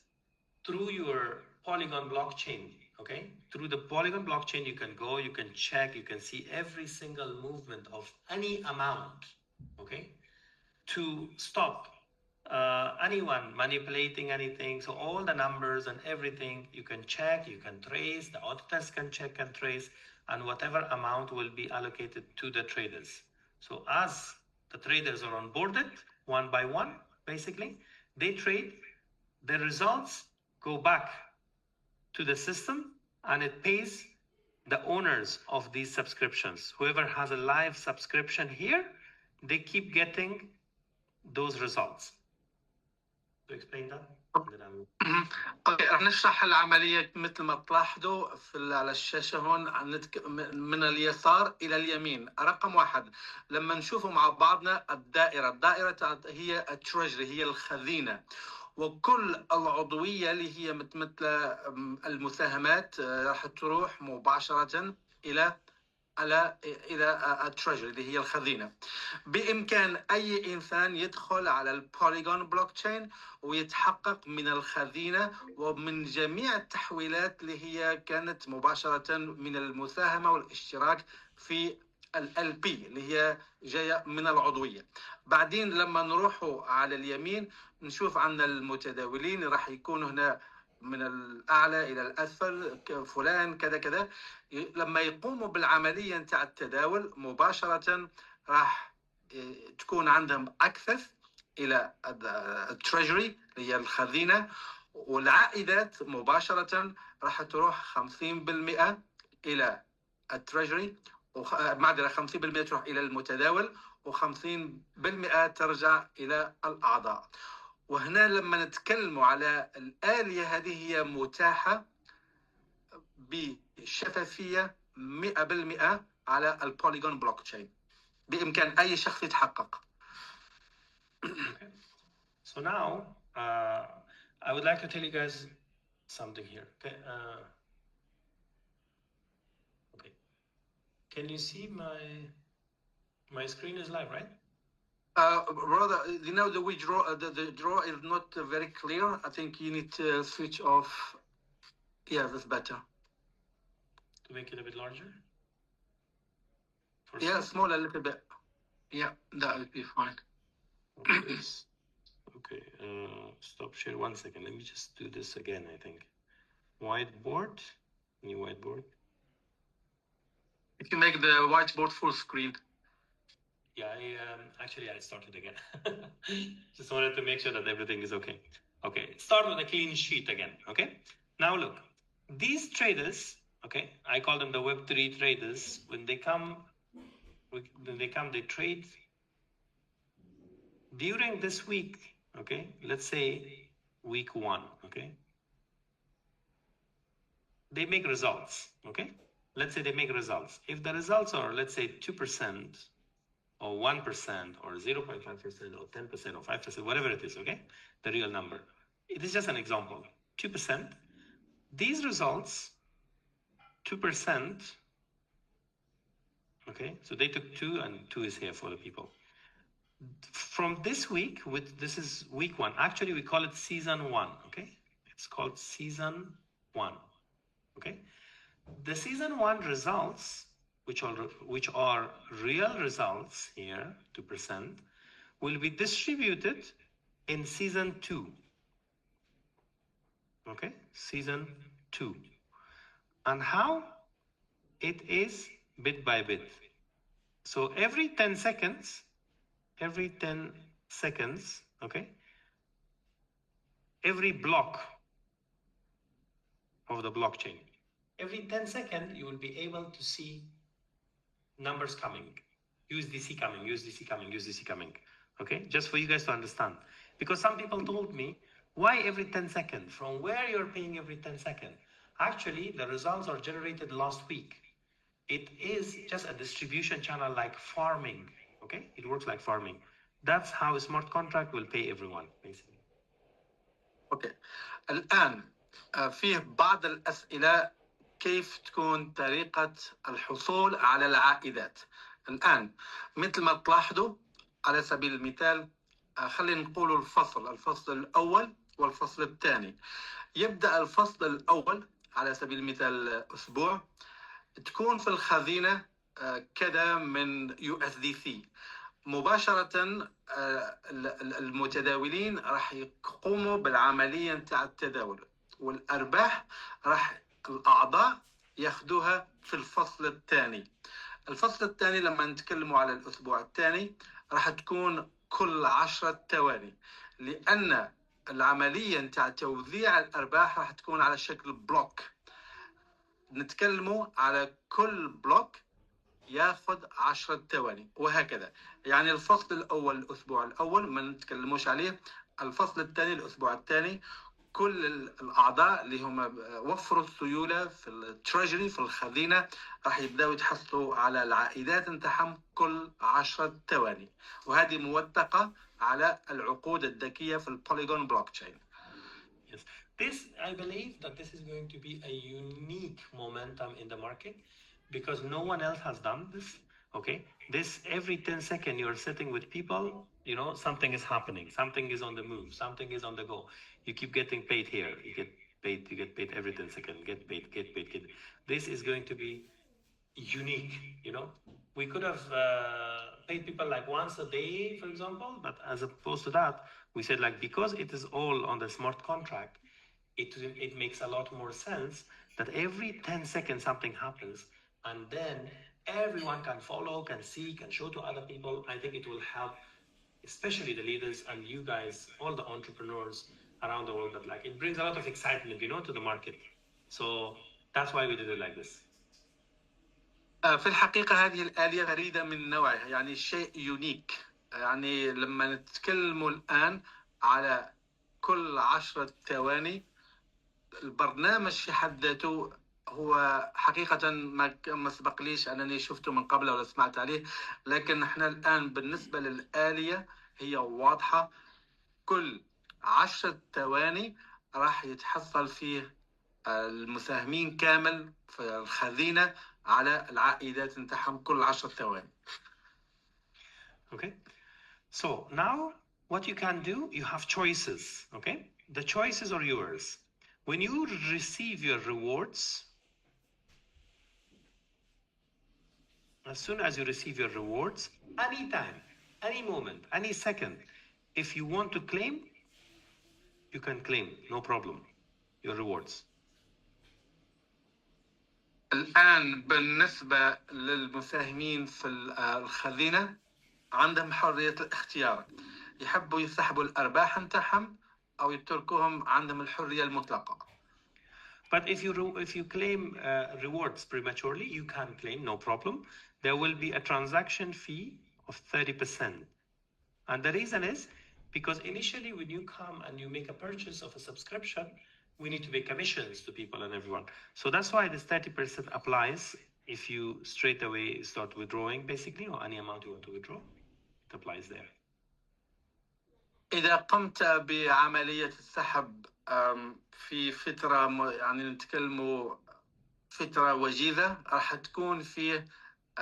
through your Polygon blockchain. Okay, through the Polygon blockchain, you can go, you can check, you can see every single movement of any amount. Okay, to stop anyone manipulating anything. So all the numbers and everything you can check, you can trace, the auditors can check and trace, and whatever amount will be allocated to the traders. So as the traders are onboarded one by one, basically, they trade, the results go back to the system and it pays the owners of these subscriptions. Whoever has a live subscription here, they keep getting those results. To explain that? اوكي رح نشرح العمليه مثل ما تلاحظوا على الشاشه هون من اليسار الى اليمين. رقم 1 لما نشوفه مع بعضنا الدائره هي التريجري، هي الخزينه، وكل العضويه اللي هي مثل المساهمات راح تروح مباشره الى التريجري اللي هي الخزينه. بامكان اي انسان يدخل على البوليجون بلوك تشين ويتحقق من الخزينه ومن جميع التحويلات اللي هي كانت مباشره من المساهمه والاشتراك في LP اللي هي جايه من العضويه. بعدين لما نروحوا على اليمين نشوف عندنا المتداولين راح يكونوا هنا من الاعلى الى الاسفل، فلان كذا كذا. لما يقوموا بالعمليه نتاع التداول مباشره راح تكون عندهم اكسس الى التريجري اللي هي الخزينه، والعائدات مباشره راح تروح 50% الى التريجري، معذره 50% تروح الى المتداول و50% ترجع الى الاعضاء. وهنا لما نتكلموا على الآلية هذه هي متاحة بشفافية 100% على البوليجون بلوك تشين، بإمكان أي شخص يتحقق. Okay. So now I would like to tell you guys something here. Okay. Okay. Can you see my screen is live, right? Brother, you know the draw is not very clear. I think you need to switch off. Yeah, that's better. To make it a bit larger? Yeah, small a little bit. Yeah, that would be fine. Okay. Okay. Stop share 1 second. Let me just do this again, I think. Whiteboard. New whiteboard. If you make the whiteboard full screen. Yeah, actually I started again. Just wanted to make sure that everything is okay. Okay, start with a clean sheet again. Okay, now look, these traders. Okay, I call them the Web3 traders. When they come, they trade during this week. Okay, let's say week 1. Okay, they make results. Okay, let's say they make results. If the results are, let's say, 2%, or 1%, or 0.5%, or 10%, or 5%, whatever it is, okay? The real number. It is just an example. 2%. These results, 2%, okay? So they took 2, and 2 is here for the people. From this week, this is week 1. Actually, we call it season 1, okay? It's called season 1, okay? The season 1 results, which are real results here, 2%, will be distributed in season 2. Okay, season 2. And how? It is bit by bit. So every 10 seconds, okay, every block of the blockchain, every 10 seconds, you will be able to see numbers coming. USDC coming, USDC coming, USDC coming. Okay, just for you guys to understand. Because some people told me, why every 10 seconds? From where you're paying every 10 seconds? Actually, the results are generated last week. It is just a distribution channel like farming. Okay, it works like farming. That's how a smart contract will pay everyone, basically. اوكي الان فيه بعض الاسئله كيف تكون طريقه الحصول على العائدات. الان مثل ما تلاحظوا على سبيل المثال خلينا نقول الفصل الاول والفصل الثاني. يبدا الفصل الاول على سبيل المثال اسبوع، تكون في الخزينه كذا من USDC. مباشرة المتداولين راح يقوموا بالعملية نتاع التداول، والأرباح راح الأعضاء ياخذوها في الفصل الثاني. الفصل الثاني لما نتكلموا على الأسبوع الثاني راح تكون كل 10 ثواني، لأن العملية نتاع توزيع الأرباح راح تكون على شكل بلوك. نتكلموا على كل بلوك ياخذ 10 ثواني وهكذا. يعني الفصل الاول الاسبوع الاول ما نتكلموش عليه، الفصل الثاني الاسبوع الثاني كل الاعضاء اللي هم وفروا السيوله في التريجري في الخزينه راح يبداوا يتحصلوا على العائدات نتاعهم كل 10 ثواني، وهذه موثقه على العقود الذكيه في البوليجون بلوك تشين. Yes. This, I believe that this is going to be a unique momentum in the market because no one else has done this. Okay, this every 10 seconds you're sitting with people, you know, something is happening, something is on the move, something is on the go. You keep getting paid here, you get paid every 10 seconds, get paid. This is going to be unique, you know. We could have paid people like once a day, for example, but as opposed to that, we said like, because it is all on the smart contract, it makes a lot more sense that every 10 seconds something happens, and then everyone can follow, can see, can show to other people. I think it will help, especially the leaders and you guys, all the entrepreneurs around the world, that like it brings a lot of excitement, you know, to the market. So that's why we did it like this. في الحقيقة هذه الآلية فريدة من نوعها، يعني شيء يونيك. يعني لما نتكلم الآن على كل 10 ثواني، البرنامج في حد ذاته هو حقيقة ما سبقليش أنني شفته من قبل ولا سمعت عليه، لكن احنا الآن بالنسبة للآلية هي واضحة. كل 10 ثواني راح يتحصل فيه المساهمين كامل في الخزينة على العائدات نتاعهم كل 10 ثواني. Okay, so now what you can do, you have choices. Okay, the choices are yours. When you receive your rewards, as soon as you receive your rewards, anytime, any moment, any second, if you want to claim, you can claim, no problem, your rewards. الآن بالنسبة للمساهمين في الخزينة عندهم حرية الاختيار، يحبوا يسحبوا الأرباح نتاعهم أو يتركوهم عندهم الحرية المطلقة. But if you claim rewards prematurely, you can claim, no problem. There will be a transaction fee of 30%. And the reason is because initially when you come and you make a purchase of a subscription, we need to pay commissions to people and everyone. So that's why this 30% applies if you straight away start withdrawing, basically, or any amount you want to withdraw, it applies there. إذا قمت بعملية السحب في فترة يعني نتكلموا فترة وجيزة، راح تكون فيه 30%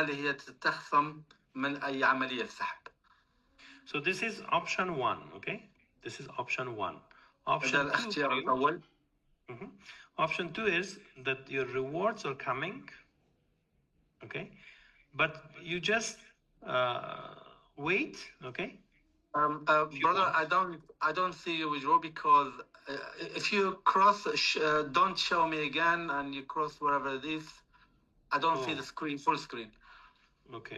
اللي هي تخصم من أي عملية سحب. So this is option 1, okay? This is option 1. Option 2 الاختيار الأول. Option 2 is that your rewards are coming, okay? But you just wait, okay? Brother, I don't see you withdraw because if you cross, don't show me again, and you cross wherever it is. I don't see the screen, full screen. Okay.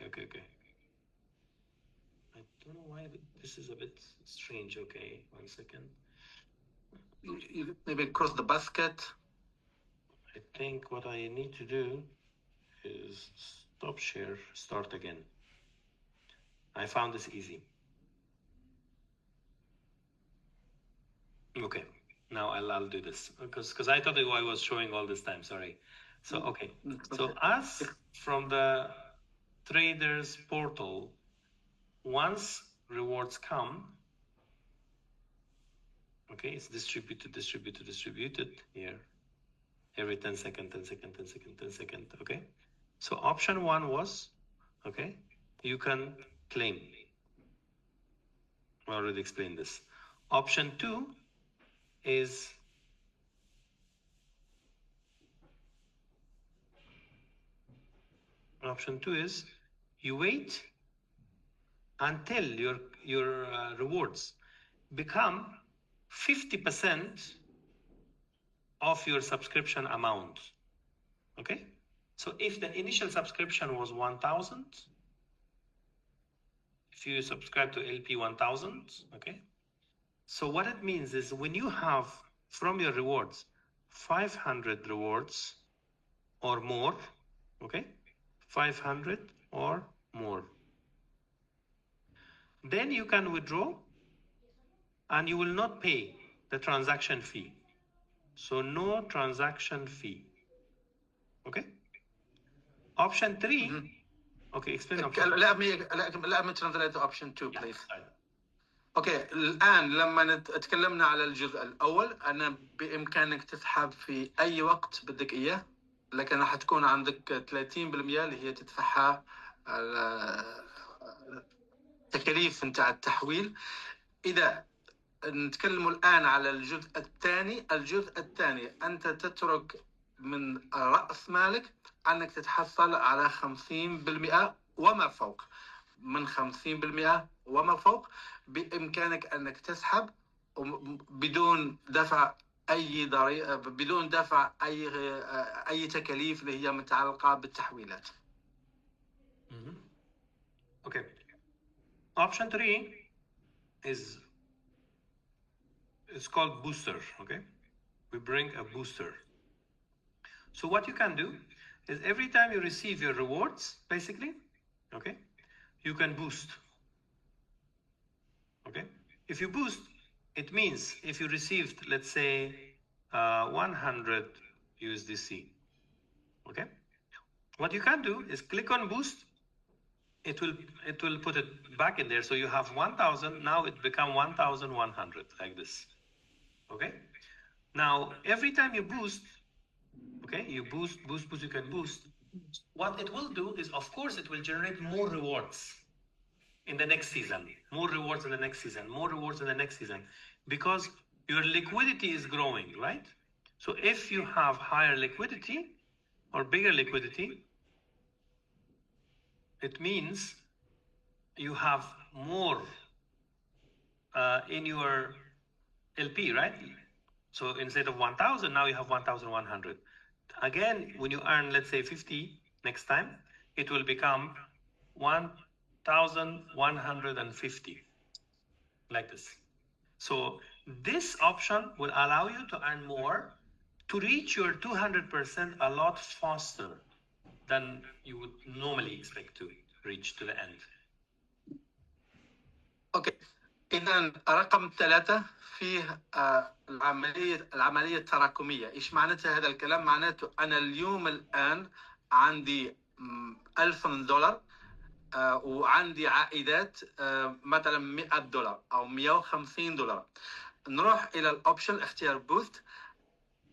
I don't know why this is a bit strange. Okay, 1 second. You maybe cross the basket. I think what I need to do is stop share, start again. I found this easy. Okay, now I'll do this because I thought I was showing all this time. Sorry. So okay. So us from the traders portal, once rewards come, okay, it's distributed here every 10 seconds, 10 seconds, 10 seconds, 10 seconds. Okay. So option 1 was, okay, you can claim. I already explained this. Option 2 is you wait until your rewards become 50% of your subscription amount. Okay, so if the initial subscription was 1,000, if you subscribe to LP 1,000, okay, so what it means is when you have from your rewards 500 rewards or more, okay, 500 or more, then you can withdraw and you will not pay the transaction fee. So no transaction fee. Okay. Option 3. Okay, explain option. Let me translate to option 2, please. اوكي، الان لما تكلمنا على الجزء الاول، انا بامكانك تسحب في اي وقت بدك اياه، لكن راح تكون عندك 30% اللي هي تدفعها التكاليف نتاع التحويل. اذا نتكلم الان على الجزء الثاني انت تترك من راس مالك انك تتحصل على 50% وما فوق. من 50% وما فوق بامكانك انك تسحب بدون دفع اي ضريبه، بدون دفع اي تكاليف اللي هي متعلقه بالتحويلات. Okay. Option 3 is it's called booster. Okay, we bring a booster. So what you can do is every time you receive your rewards, basically, okay, you can boost. Okay, if you boost, it means if you received, let's say, 100 USDC, okay, what you can do is click on boost. It will put it back in there. So you have 1,000. Now it become 1,100 like this. Okay. Now every time you boost, okay, you boost, you can boost. What it will do is, of course, it will generate more rewards in the next season, more rewards in the next season, more rewards in the next season, because your liquidity is growing, right? So if you have higher liquidity or bigger liquidity, it means you have more in your LP, right? So instead of 1,000, now you have 1,100. Again, when you earn, let's say 50 next time, it will become 1,150, like this. So this option will allow you to earn more, to reach your 200% a lot faster than you would normally expect to reach to the end. اوكي، اذا رقم 3 فيه العمليه التراكميه. ايش معناتها هذا الكلام؟ معناته انا اليوم الان عندي $1000 وعندي عائدات مثلا $100 او $150. نروح الى الاوبشن اختيار بوست،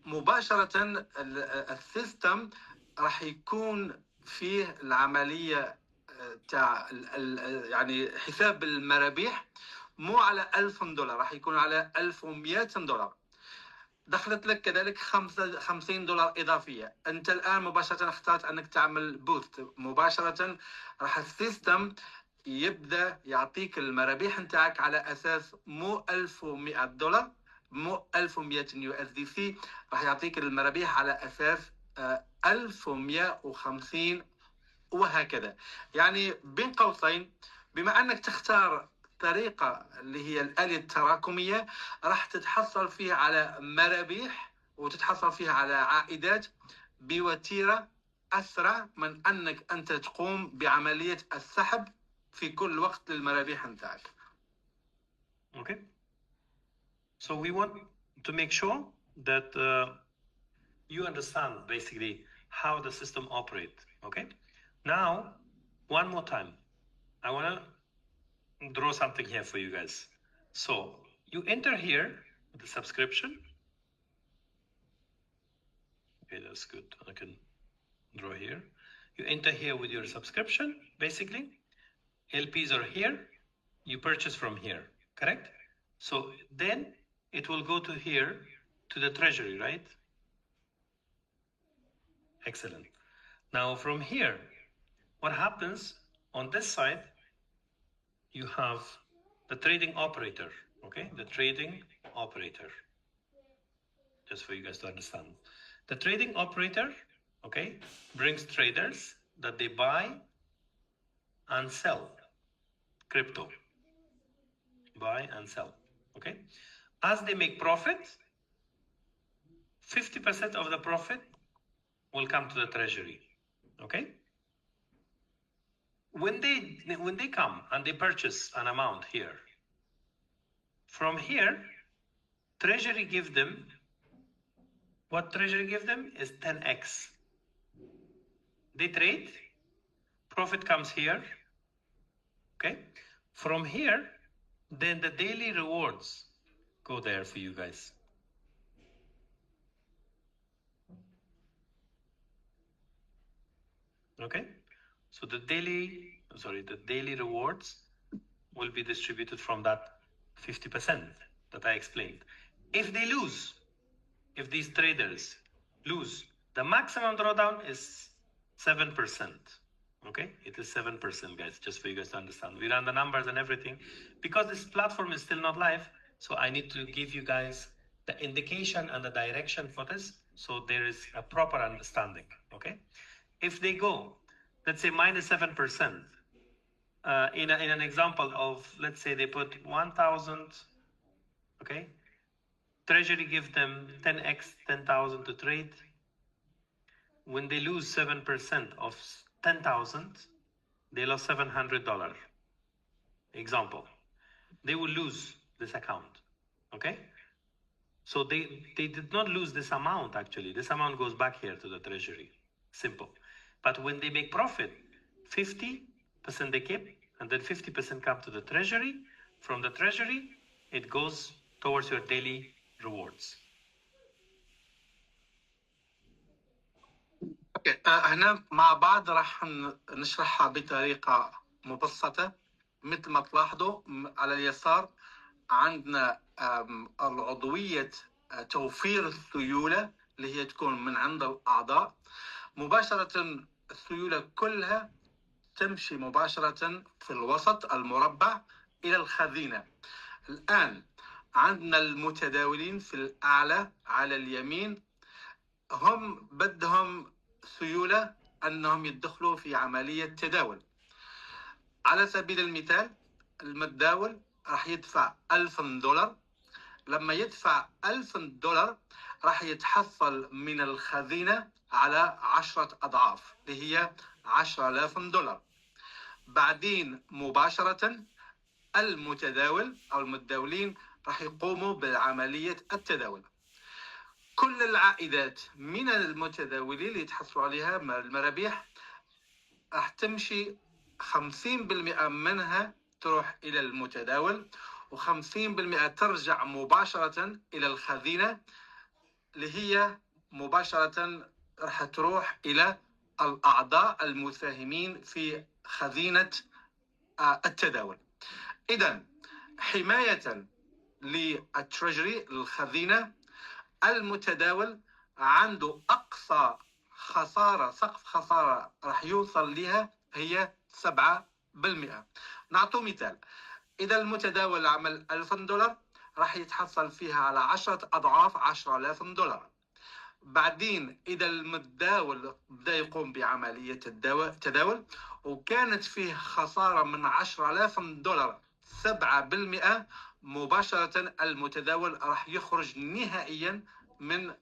مباشره السيستم راح يكون فيه العمليه تاع يعني حساب المرابح مو على $1000، راح يكون على $1100. دخلت لك كذلك $50 إضافية. أنت الآن مباشرة اخترت أنك تعمل بوست، مباشرة راح السيستم يبدأ يعطيك المرابح نتاعك على أساس مو $1100، مو 1100 USDC، راح يعطيك المرابح على أساس 1150 وهكذا. يعني بين قوسين، بما أنك تختار طريقة اللي هي الآلية التراكمية، راح تتحصل فيها على مرابح وتتحصل فيها على عائدات بوتيرة أسرع من أنك أنت تقوم بعملية السحب في كل وقت للمرابح نتاعك. Okay. So we want to make sure that you understand basically how the system operates. Okay. Now, one more time, I want to draw something here for you guys. So you enter here the subscription. Okay, that's good. I can draw here. You enter here with your subscription, basically. LPs are here. You purchase from here, correct? So then it will go to here, to the treasury, right? Excellent. Now from here, what happens on this side, you have the trading operator, okay? The trading operator, just for you guys to understand. The trading operator, okay, brings traders that they buy and sell crypto, buy and sell, okay? As they make profit, 50% of the profit will come to the treasury, okay? When they come and they purchase an amount here, from here, treasury give them, what treasury give them is 10x. They trade, profit comes here, okay? From here, then the daily rewards go there for you guys. Okay, so the daily rewards will be distributed from that 50% that I explained. If they lose, if these traders lose, the maximum drawdown is 7%. Okay, it is 7%, guys, just for you guys to understand. We run the numbers and everything. Because this platform is still not live, so I need to give you guys the indication and the direction for this, so there is a proper understanding, okay? If they go, let's say minus 7%, in an example of, let's say they put 1,000, okay? Treasury give them 10x, 10,000 to trade. When they lose 7% of 10,000, they lost $700. Example, they will lose this account, okay? So they did not lose this amount, actually. This amount goes back here to the treasury, simple. But when they make profit, 50% they keep, and then 50% come to the treasury. From the treasury, it goes towards your daily rewards. اوكي، هنا مع بعض راح نشرحها بطريقة مبسطة. مثل ما تلاحظوا على اليسار عندنا العضوية توفير السيولة اللي هي تكون من عند الأعضاء. مباشرة السيولة كلها تمشي مباشرة في الوسط المربع إلى الخزينة. الآن عندنا المتداولين في الأعلى على اليمين، هم بدهم سيولة أنهم يدخلوا في عملية تداول. على سبيل المثال المتداول راح يدفع $1000. لما يدفع $1000 راح يتحصل من الخزينة على 10 أضعاف اللي هي $10,000. بعدين مباشرة المتداول أو المتداولين راح يقوموا بعملية التداول. كل العائدات من المتداولين اللي يتحصلوا عليها المرابح راح تمشي 50% منها تروح إلى المتداول، و50% ترجع مباشرة إلى الخزينة اللي هي مباشرة راح تروح إلى الأعضاء المساهمين في خزينة التداول. إذن حماية للتريجري الخزينة، المتداول عنده أقصى خسارة، سقف خسارة راح يوصل لها هي 7%. نعطوا مثال، إذا المتداول عمل $1000 راح يتحصل فيها على 10 أضعاف $10,000. بعدين إذا المتداول بدأ يقوم بعملية التداول وكانت فيه خسارة من $10,000 7%، مباشرة المتداول راح يخرج نهائيا من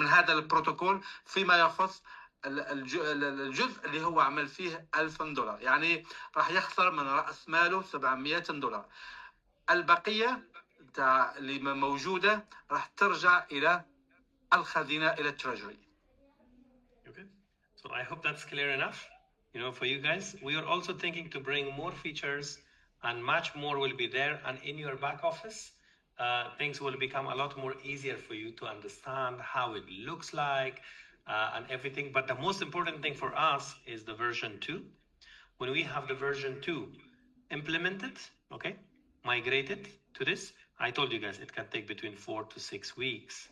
هذا البروتوكول فيما يخص الجزء اللي هو عمل فيه $1000، يعني راح يخسر من رأس ماله $700. البقية اللي موجودة راح ترجع إلى الخزينة، إلى التريجري. Okay, so I hope that's clear enough. For you guys, we are also thinking to bring more features, and much more will be there. And in your back office, things will become a lot more easier for you to understand how it looks like and everything. But the most important thing for us is the version 2. When we have the version 2 implemented, okay, migrated to this, I told you guys it can take between 4 to 6 weeks.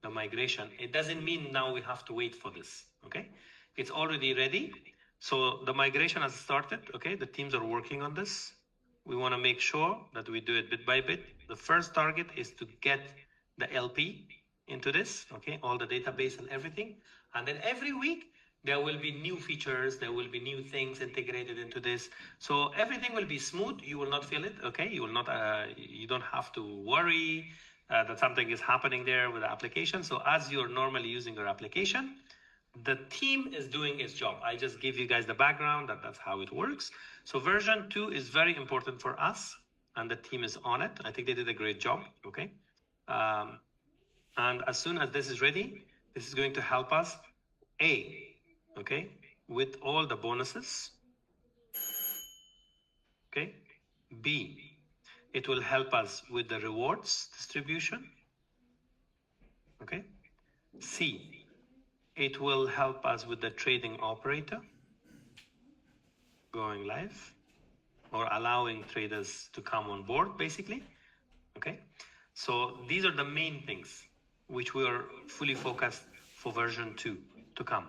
The migration, it doesn't mean now we have to wait for this, okay? It's already ready. So the migration has started, okay? The teams are working on this. We want to make sure that we do it bit by bit. The first target is to get the LP into this, okay? All the database and everything. And then every week, there will be new features, there will be new things integrated into this. So everything will be smooth. You will not feel it, okay? You will not, you don't have to worry that something is happening there with the application. So as you're normally using your application, the team is doing its job. I just give you guys the background that's how it works. So version 2 is very important for us, and the team is on it. I think they did a great job, okay? And as soon as this is ready, this is going to help us, okay, with all the bonuses, okay? B, it will help us with the rewards distribution, okay? C, it will help us with the trading operator going live or allowing traders to come on board, basically, okay? So these are the main things which we are fully focused for version 2 to come.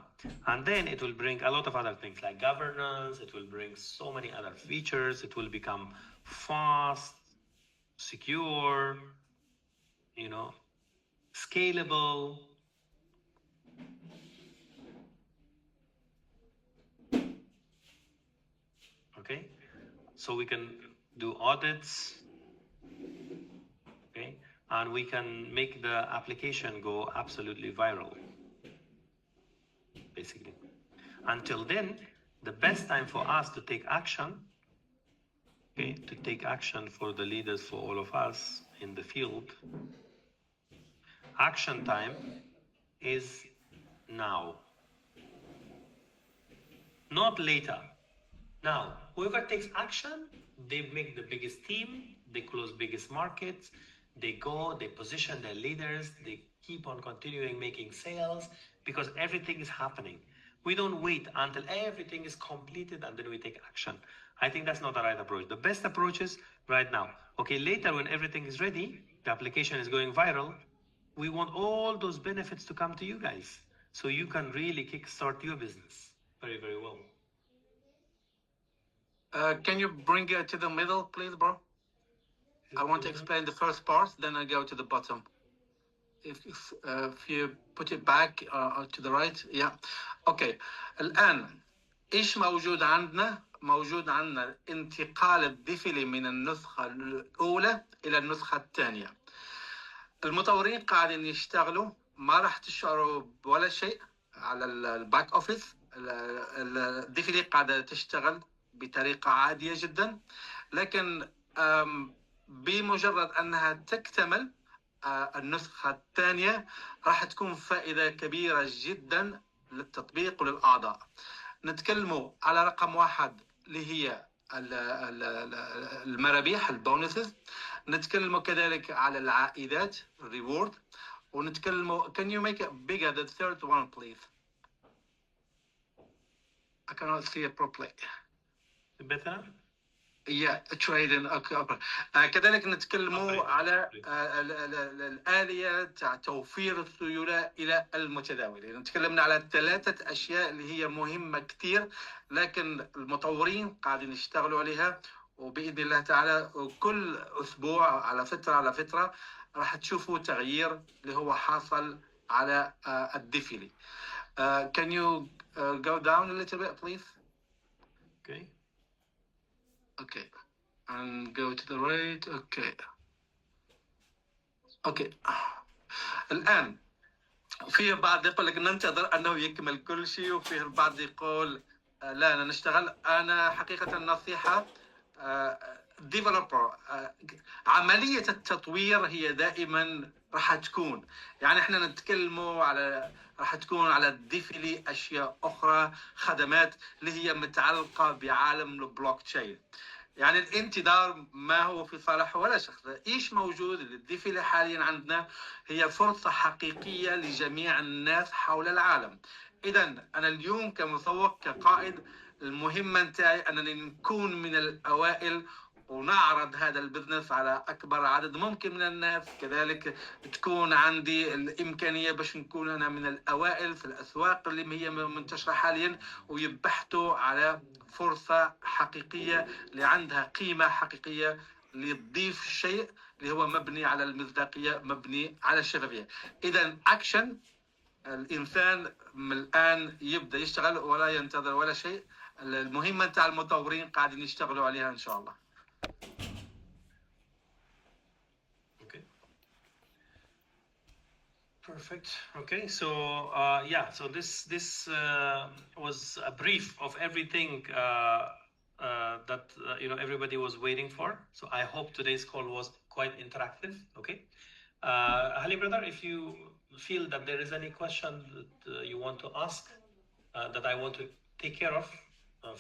And then it will bring a lot of other things like governance, it will bring so many other features, it will become fast, secure, scalable. Okay, so we can do audits, okay, and we can make the application go absolutely viral, basically. Until then, the best time for us to take action, okay, to take action for the leaders, for all of us in the field, action time is now, not later. Now, whoever takes action, they make the biggest team, they close biggest markets, they go, they position their leaders, they keep on continuing making sales because everything is happening. We don't wait until everything is completed and then we take action. I think that's not the right approach. The best approach is right now. Okay, later when everything is ready, the application is going viral, we want all those benefits to come to you guys so you can really kickstart your business very, very well. Can you bring it to the middle, please, bro? I want to explain the first part, then I go to the bottom. If you put it back to the right, yeah. Okay. الآن إيش موجود عندنا؟ موجود عندنا انتقال الديفيلي من النسخة الأولى إلى النسخة الثانية. المطورين قاعدين يشتغلوا، ما راح تشعروا بولا شيء على الباك اوفيس. الديفيلي قاعده تشتغل بطريقه عاديه جدا، لكن بمجرد انها تكتمل النسخه الثانيه راح تكون فائده كبيره جدا للتطبيق وللاعضاء. نتكلموا على رقم واحد اللي هي المرابيح البونسز، نتكلموا كذلك على العائدات reward، ونتكلموا can you make it bigger the third one please? I cannot see it properly. better. Yeah, trading. كذلك نتكلموا على الآلية تاع توفير السيولة إلى المتداولين. تكلمنا على 3 أشياء اللي هي مهمة كثير، لكن المطورين قاعدين يشتغلوا عليها، وبإذن الله تعالى كل أسبوع على فترة راح تشوفوا تغيير اللي هو حاصل على الديفيلي. Can you go down a little bit please? Okay, and go to the right. Okay. الآن فيه بعض يقول لك ننتظر أنه يكمل كل شيء، وفيه البعض يقول لا أنا نشتغل. أنا حقيقة النصيحة ديفلوبر، عملية التطوير هي دائما راح تكون، يعني احنا نتكلموا على راح تكون على الديفيلي أشياء أخرى، خدمات اللي هي متعلقة بعالم البلوك تشين. يعني الانتظار ما هو في صالح ولا شخص. ايش موجود الديفيلي حاليا عندنا هي فرصة حقيقية لجميع الناس حول العالم. اذا انا اليوم كمسوق كقائد المهمة نتاعي انني نكون من الاوائل ونعرض هذا البزنس على اكبر عدد ممكن من الناس. كذلك تكون عندي الامكانيه باش نكون انا من الاوائل في الاسواق اللي هي منتشره حاليا، ويبحثوا على فرصه حقيقيه اللي عندها قيمه حقيقيه، اللي تضيف شيء اللي هو مبني على المصداقيه، مبني على الشفافيه. اذا اكشن، الانسان من الان يبدا يشتغل ولا ينتظر ولا شيء. المهمه تاع المطورين قاعدين يشتغلوا عليها ان شاء الله. Okay. Perfect. Okay. So yeah. So this was a brief of everything that everybody was waiting for. So I hope today's call was quite interactive. Okay. Ali brother, if you feel that there is any question that you want to ask that I want to take care of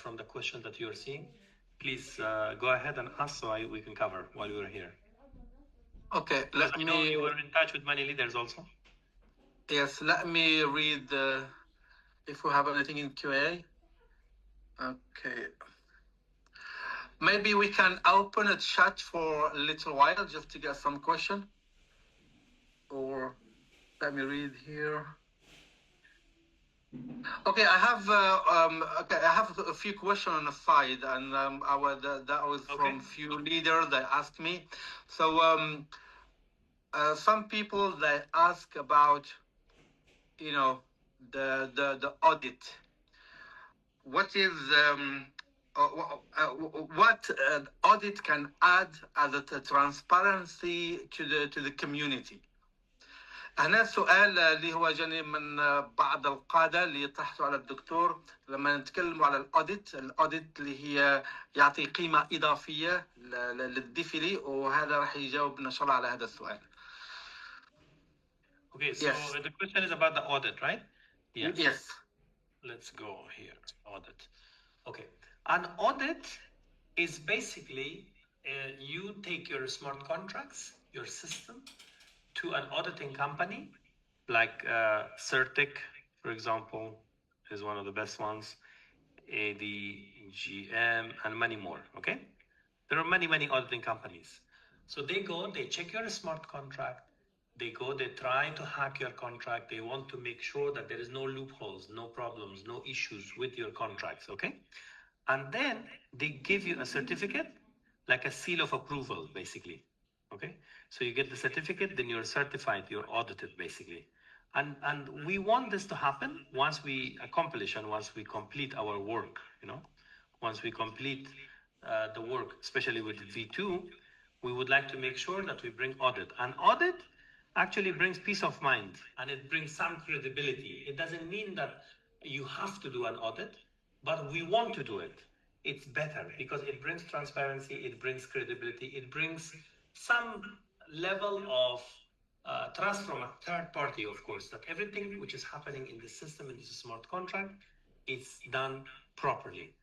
from the question that you're seeing, please go ahead and ask so we can cover while we were here. Okay, let me know you were in touch with many leaders also. Yes, let me read if we have anything in QA. Okay. Maybe we can open a chat for a little while just to get some question. Or let me read here. Okay, I have a few questions on the side, and that was from few leaders that asked me. So some people they ask about the audit. What is what audit can add as a transparency to the community. هنا السؤال اللي هو جاني من بعض القادة اللي طرحته على الدكتور لما نتكلم على الأوديت اللي هي يعطي قيمة إضافية للديفيلي، وهذا راح يجاوبنا إن شاء الله على هذا السؤال. Okay, so yes. The question is about the audit, right? Yes. Let's go here. Audit. Okay. An audit is basically you take your smart contracts, your system, to an auditing company like Certic, for example, is one of the best ones, ADGM, and many more. Okay, there are many auditing companies. So they go, they check your smart contract, they try to hack your contract, they want to make sure that there is no loopholes, no problems, no issues with your contracts. Okay, and then they give you a certificate, like a seal of approval, basically. Okay, so you get the certificate, then you're certified, you're audited basically. And we want this to happen once we accomplish and once we complete our work, once we complete the work, especially with V2, we would like to make sure that we bring audit. And audit actually brings peace of mind and it brings some credibility. It doesn't mean that you have to do an audit, but we want to do it. It's better because it brings transparency, it brings credibility, it brings some level of trust from a third party, of course, that everything which is happening in the system, in this smart contract, is done properly.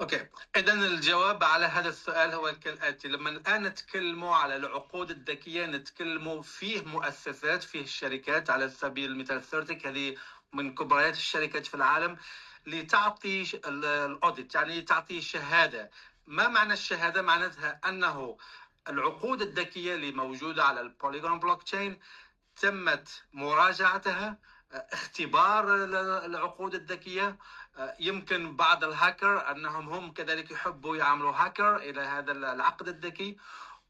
اوكي، اذا الجواب على هذا السؤال هو كالاتي: لما الان نتكلموا على العقود الذكيه نتكلموا فيه مؤسسات، فيه الشركات، على سبيل المثال ثيرتك هذه من كبريات الشركات في العالم، لتعطي الاوديت، يعني تعطي شهاده. ما معنى الشهاده؟ معناتها انه العقود الذكيه اللي موجوده على البوليجون بلوك تشين تمت مراجعتها، اختبار العقود الذكيه. يمكن بعض الهاكر انهم هم كذلك يحبوا يعملوا هاكر الى هذا العقد الذكي،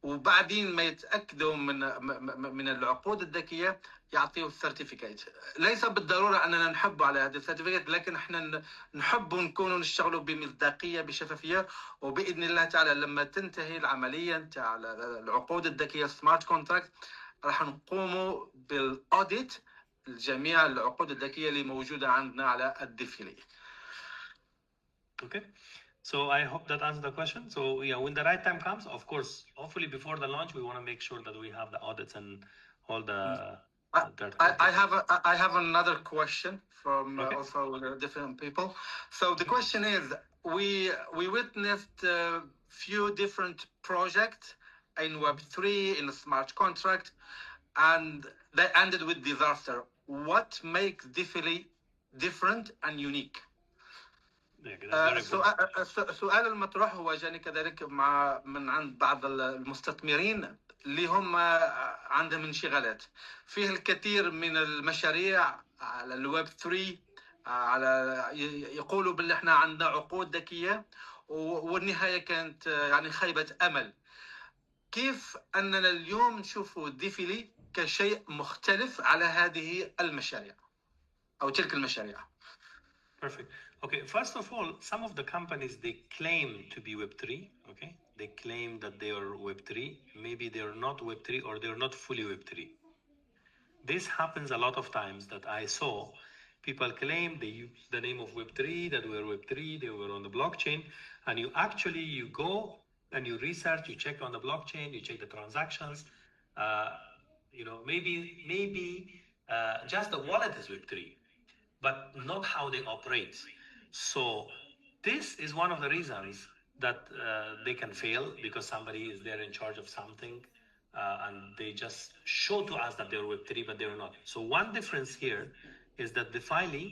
وبعدين ما يتاكدوا من العقود الذكيه يعطيوا السيرتيفيكيت. ليس بالضروره اننا نحب على هذه السيرتيفيكيت، لكن احنا نحب نكونوا نشتغلوا بمصداقيه بشفافيه، وباذن الله تعالى لما تنتهي العمليه نتاع العقود الذكيه سمارت كونتراكت راح نقوموا بالاوديت لجميع العقود الذكيه اللي موجوده عندنا على الديفيلي. Okay, so I hope that answered the question. So yeah, when the right time comes, of course, hopefully before the launch, we want to make sure that we have the audits and all the. I have another question from also different people. So the question is, we witnessed a few different projects in Web3 in the smart contract, and they ended with disaster. What makes DeFily different and unique? السؤال المطروح هو جاني كذلك من عند بعض المستثمرين اللي هم عندهم انشغالات. فيه الكثير من المشاريع على الويب 3 على يقولوا باللي احنا عندنا عقود ذكيه والنهايه كانت يعني خيبه امل. كيف اننا اليوم نشوفوا ديفيلي كشيء مختلف على هذه المشاريع او تلك المشاريع؟ Perfect. Okay, first of all, some of the companies, they claim to be Web3, okay? They claim that they are Web3. Maybe they're not Web3 or they're not fully Web3. This happens a lot of times that I saw people claim they use the name of Web3, that we're Web3, they were on the blockchain, and you go and you research, you check on the blockchain, you check the transactions, maybe just the wallet is Web3, but not how they operate. So this is one of the reasons that they can fail, because somebody is there in charge of something and they just show to us that they're Web3, but they're not. So one difference here is that DeFily,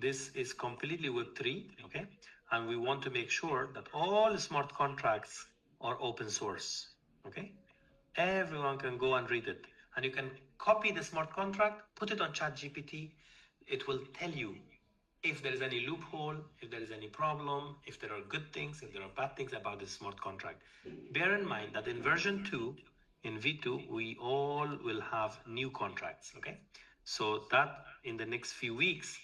this is completely Web3, okay? And we want to make sure that all smart contracts are open source, okay? Everyone can go and read it. And you can copy the smart contract, put it on ChatGPT. It will tell you if there is any loophole, if there is any problem, if there are good things, if there are bad things about this smart contract. Bear in mind that in version 2, in V2, we all will have new contracts, okay? So that in the next few weeks,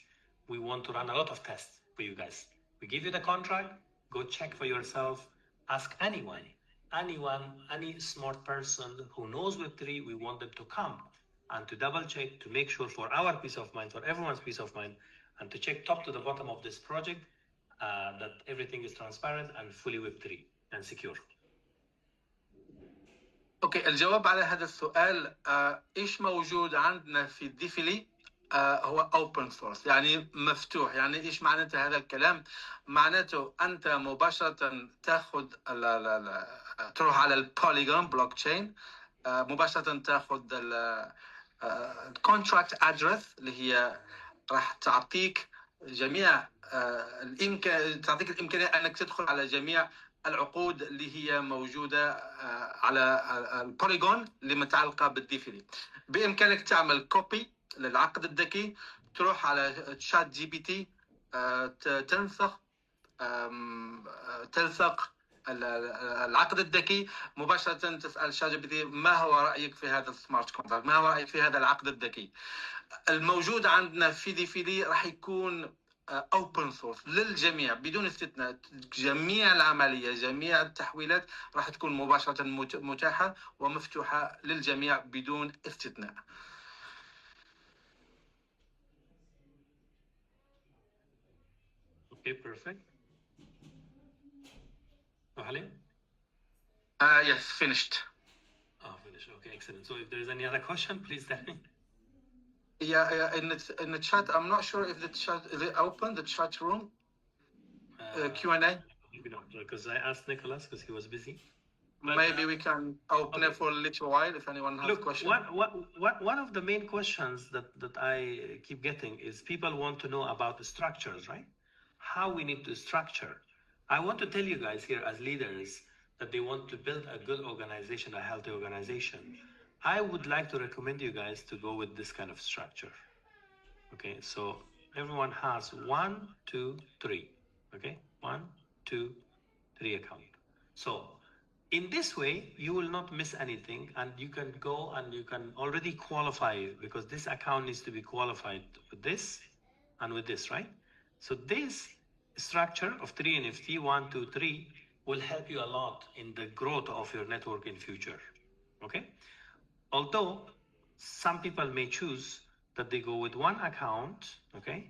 we want to run a lot of tests for you guys. We give you the contract, go check for yourself, ask anyone, any smart person who knows Web3, we want them to come and to double check, to make sure for our peace of mind, for everyone's peace of mind, and to check top to the bottom of this project that everything is transparent and fully Web3 and secure. اوكي، الجواب على هذا السؤال ايش موجود عندنا في ديفيلي هو اوبن سورس، يعني مفتوح. يعني ايش معناته هذا الكلام؟ معناته انت مباشره تاخذ تروح على البوليجون بلوك تشين، مباشره تاخذ الكونتراكت ادرس اللي هي راح تعطيك جميع تعطيك الامكانيه انك تدخل على جميع العقود اللي هي موجوده على البوليجون اللي متعلقه بالديفيلي. بامكانك تعمل كوبي للعقد الذكي، تروح على تشات جي بي تي، تلصق العقد الذكي مباشرة تسأل شات جي بي تي ما هو رأيك في هذا السمارت كونتراكت، ما هو رأيك في هذا العقد الذكي. الموجود عندنا في DeFily راح يكون اوبن سورس للجميع بدون استثناء. جميع العمليه جميع التحويلات راح تكون مباشره متاحه ومفتوحه للجميع بدون استثناء. Okay, perfect. Halim? Yes, finished. Oh, finished. Okay, excellent. So if there is any other question, please tell me. Yeah, in the chat, I'm not sure if the chat is it open, the chat room, Q&A. Maybe not, because I asked Nicholas because he was busy. But, maybe we can open it for a little while if anyone has questions. One of the main questions that I keep getting is people want to know about the structures, right? How we need to structure. I want to tell you guys here as leaders that they want to build a good organization, a healthy organization. I would like to recommend you guys to go with this kind of structure. Okay, so everyone has 1, 2, 3. Okay, 1, 2, 3 account. So in this way, you will not miss anything, and you can go and you can already qualify, because this account needs to be qualified with this and with this, right? So this structure of 3 NFT, 1, 2, 3, will help you a lot in the growth of your network in future, okay? Although some people may choose that they go with one account, okay?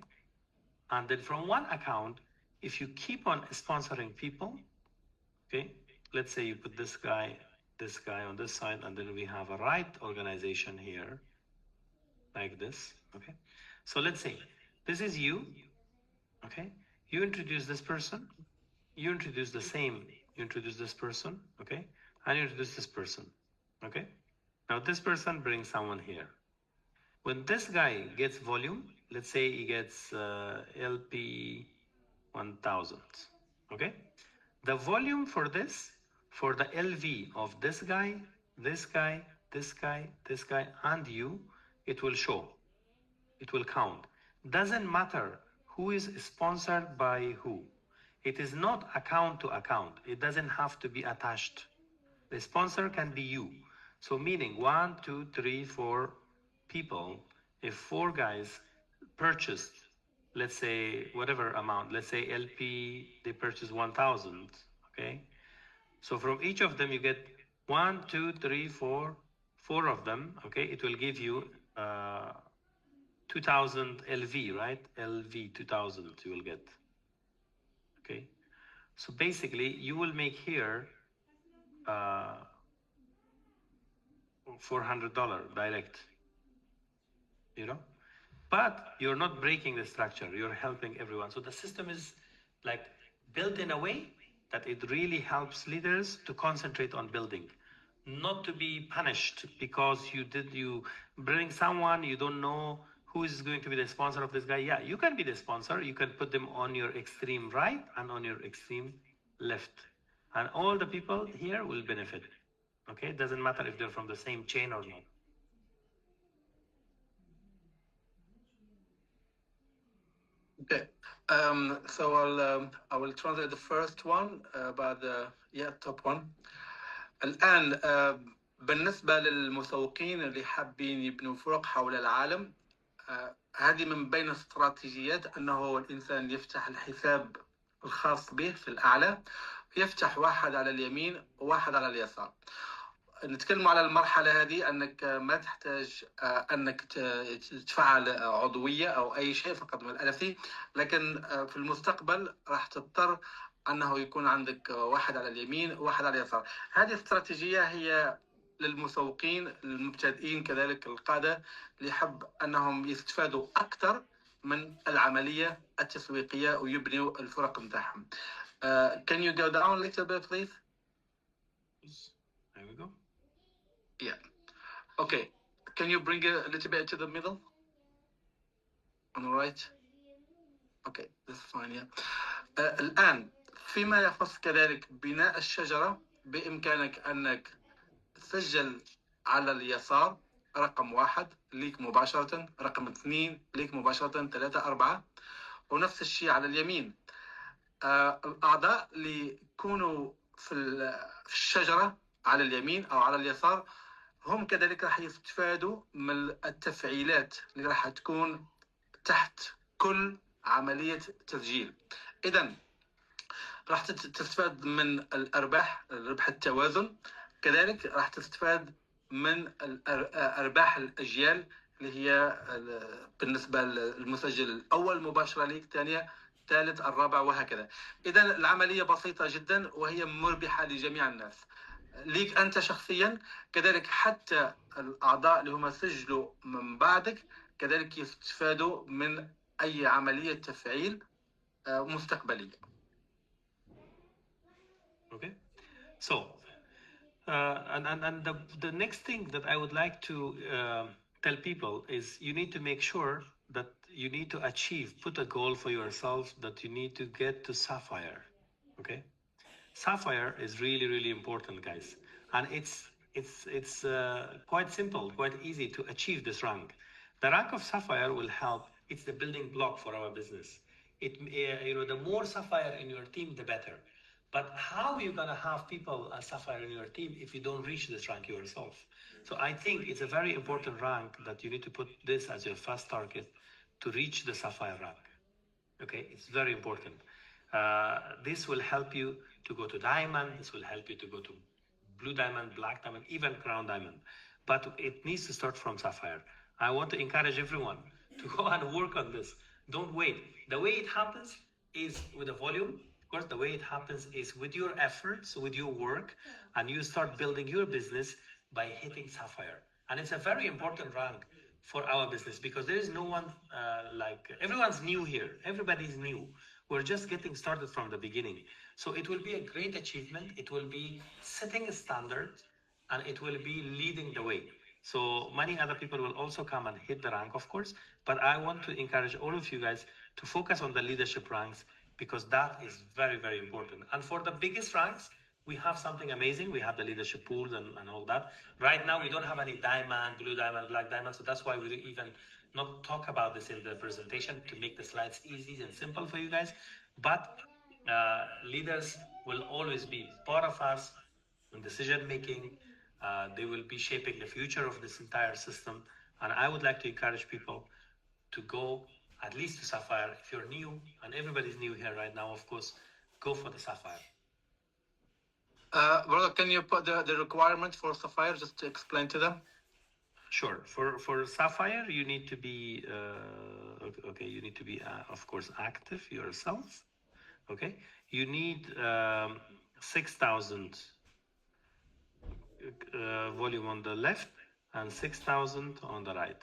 And then from one account, if you keep on sponsoring people, okay, let's say you put this guy on this side, and then we have a right organization here, like this, okay? So let's say this is you, okay? You introduce this person, you introduce the same, you introduce this person, okay? And you introduce this person, okay? Now this person brings someone here. When this guy gets volume, let's say he gets LP 1000, okay? The volume for this, for the LV of this guy, this guy, this guy, this guy, and you, it will show. It will count. Doesn't matter who is sponsored by who. It is not account to account. It doesn't have to be attached. The sponsor can be you. So meaning 1, 2, 3, 4 people, if 4 guys purchased, let's say whatever amount, let's say LP, they purchased 1,000, okay? So from each of them you get 1, 2, 3, 4 of them, okay? It will give you 2,000 LV, right? LV 2,000 you will get, okay? So basically you will make here $400 direct, you know? But you're not breaking the structure, you're helping everyone. So the system is like built in a way that it really helps leaders to concentrate on building, not to be punished because you bring someone, you don't know who is going to be the sponsor of this guy. Yeah, you can be the sponsor, you can put them on your extreme right and on your extreme left, and all the people here will benefit, okay? It doesn't matter if they're from the same chain or not. Okay, so I will translate the first one about the top one. الآن بالنسبة للمسوقين اللي حابين يبنوا فرق حول العالم، هذه من بين الاستراتيجيات أنه الإنسان يفتح الحساب الخاص به في الأعلى، يفتح واحد على اليمين وواحد على اليسار. نتكلم على المرحلة هذه أنك ما تحتاج أنك تفعل عضوية أو أي شيء فقط من الألفي، لكن في المستقبل راح تضطر أنه يكون عندك واحد على اليمين وواحد على اليسار. هذه الاستراتيجية هي للمسوقين المبتدئين كذلك القادة اللي يحب أنهم يستفادوا أكثر من العملية التسويقية ويبنوا الفرق متاعهم. Can you go down a little bit, please? There we go. Yeah. Okay. Can you bring it a little bit to the middle? On the right? Okay, that's fine. Yeah. الآن فيما يخص كذلك بناء الشجرة، بإمكانك أنك تسجل على اليسار رقم 1 ليك مباشرة، رقم 2 ليك مباشرة، 3 4، ونفس الشيء على اليمين. الأعضاء اللي يكونوا في الشجرة على اليمين أو على اليسار هم كذلك راح يستفادوا من التفعيلات اللي راح تكون تحت كل عملية تسجيل. إذا راح تستفاد من الأرباح، ربح التوازن، كذلك راح تستفاد من أرباح الأجيال اللي هي بالنسبة للمسجل الأول مباشرة ليك، ثانية، ثالث، الرابع، وهكذا. إذا العملية بسيطة جدا وهي مربحة لجميع الناس، ليك أنت شخصيا، كذلك حتى الأعضاء اللي هم سجلوا من بعدك كذلك يستفادوا من أي عملية تفعيل مستقبلية. Okay, so and the next thing that I would like to tell people is you need to make sure that you need to achieve, put a goal for yourself that you need to get to Sapphire. Okay, Sapphire is really, really important, guys, and it's quite simple, quite easy to achieve this rank. The rank of Sapphire will help. It's the building block for our business. It the more Sapphire in your team, the better. But how are you gonna have people as Sapphire in your team if you don't reach this rank yourself? So I think it's a very important rank that you need to put this as your first target to reach the Sapphire rank. Okay, it's very important. This will help you to go to diamond. This will help you to go to blue diamond, black diamond, even crown diamond. But it needs to start from Sapphire. I want to encourage everyone to go and work on this. Don't wait. The way it happens is with the volume. Of course, the way it happens is with your efforts, with your work, and you start building your business by hitting Sapphire. And it's a very important rank for our business because there is no one everyone's new here. Everybody's new. We're just getting started from the beginning. So it will be a great achievement. It will be setting a standard and it will be leading the way. So many other people will also come and hit the rank, of course, but I want to encourage all of you guys to focus on the leadership ranks because that is very, very important. And for the biggest ranks, we have something amazing. We have the leadership pools and all that. Right now, we don't have any diamond, blue diamond, black diamond. So that's why we even not talk about this in the presentation to make the slides easy and simple for you guys. But leaders will always be part of us in decision making. They will be shaping the future of this entire system. And I would like to encourage people to go at least to Sapphire. If you're new, and everybody's new here right now, of course, go for the Sapphire. Brother, can you put the requirement for Sapphire just to explain to them? Sure. For Sapphire, you need to be okay. You need to be, of course, active yourself. Okay. You need 6,000 volume on the left and 6,000 on the right.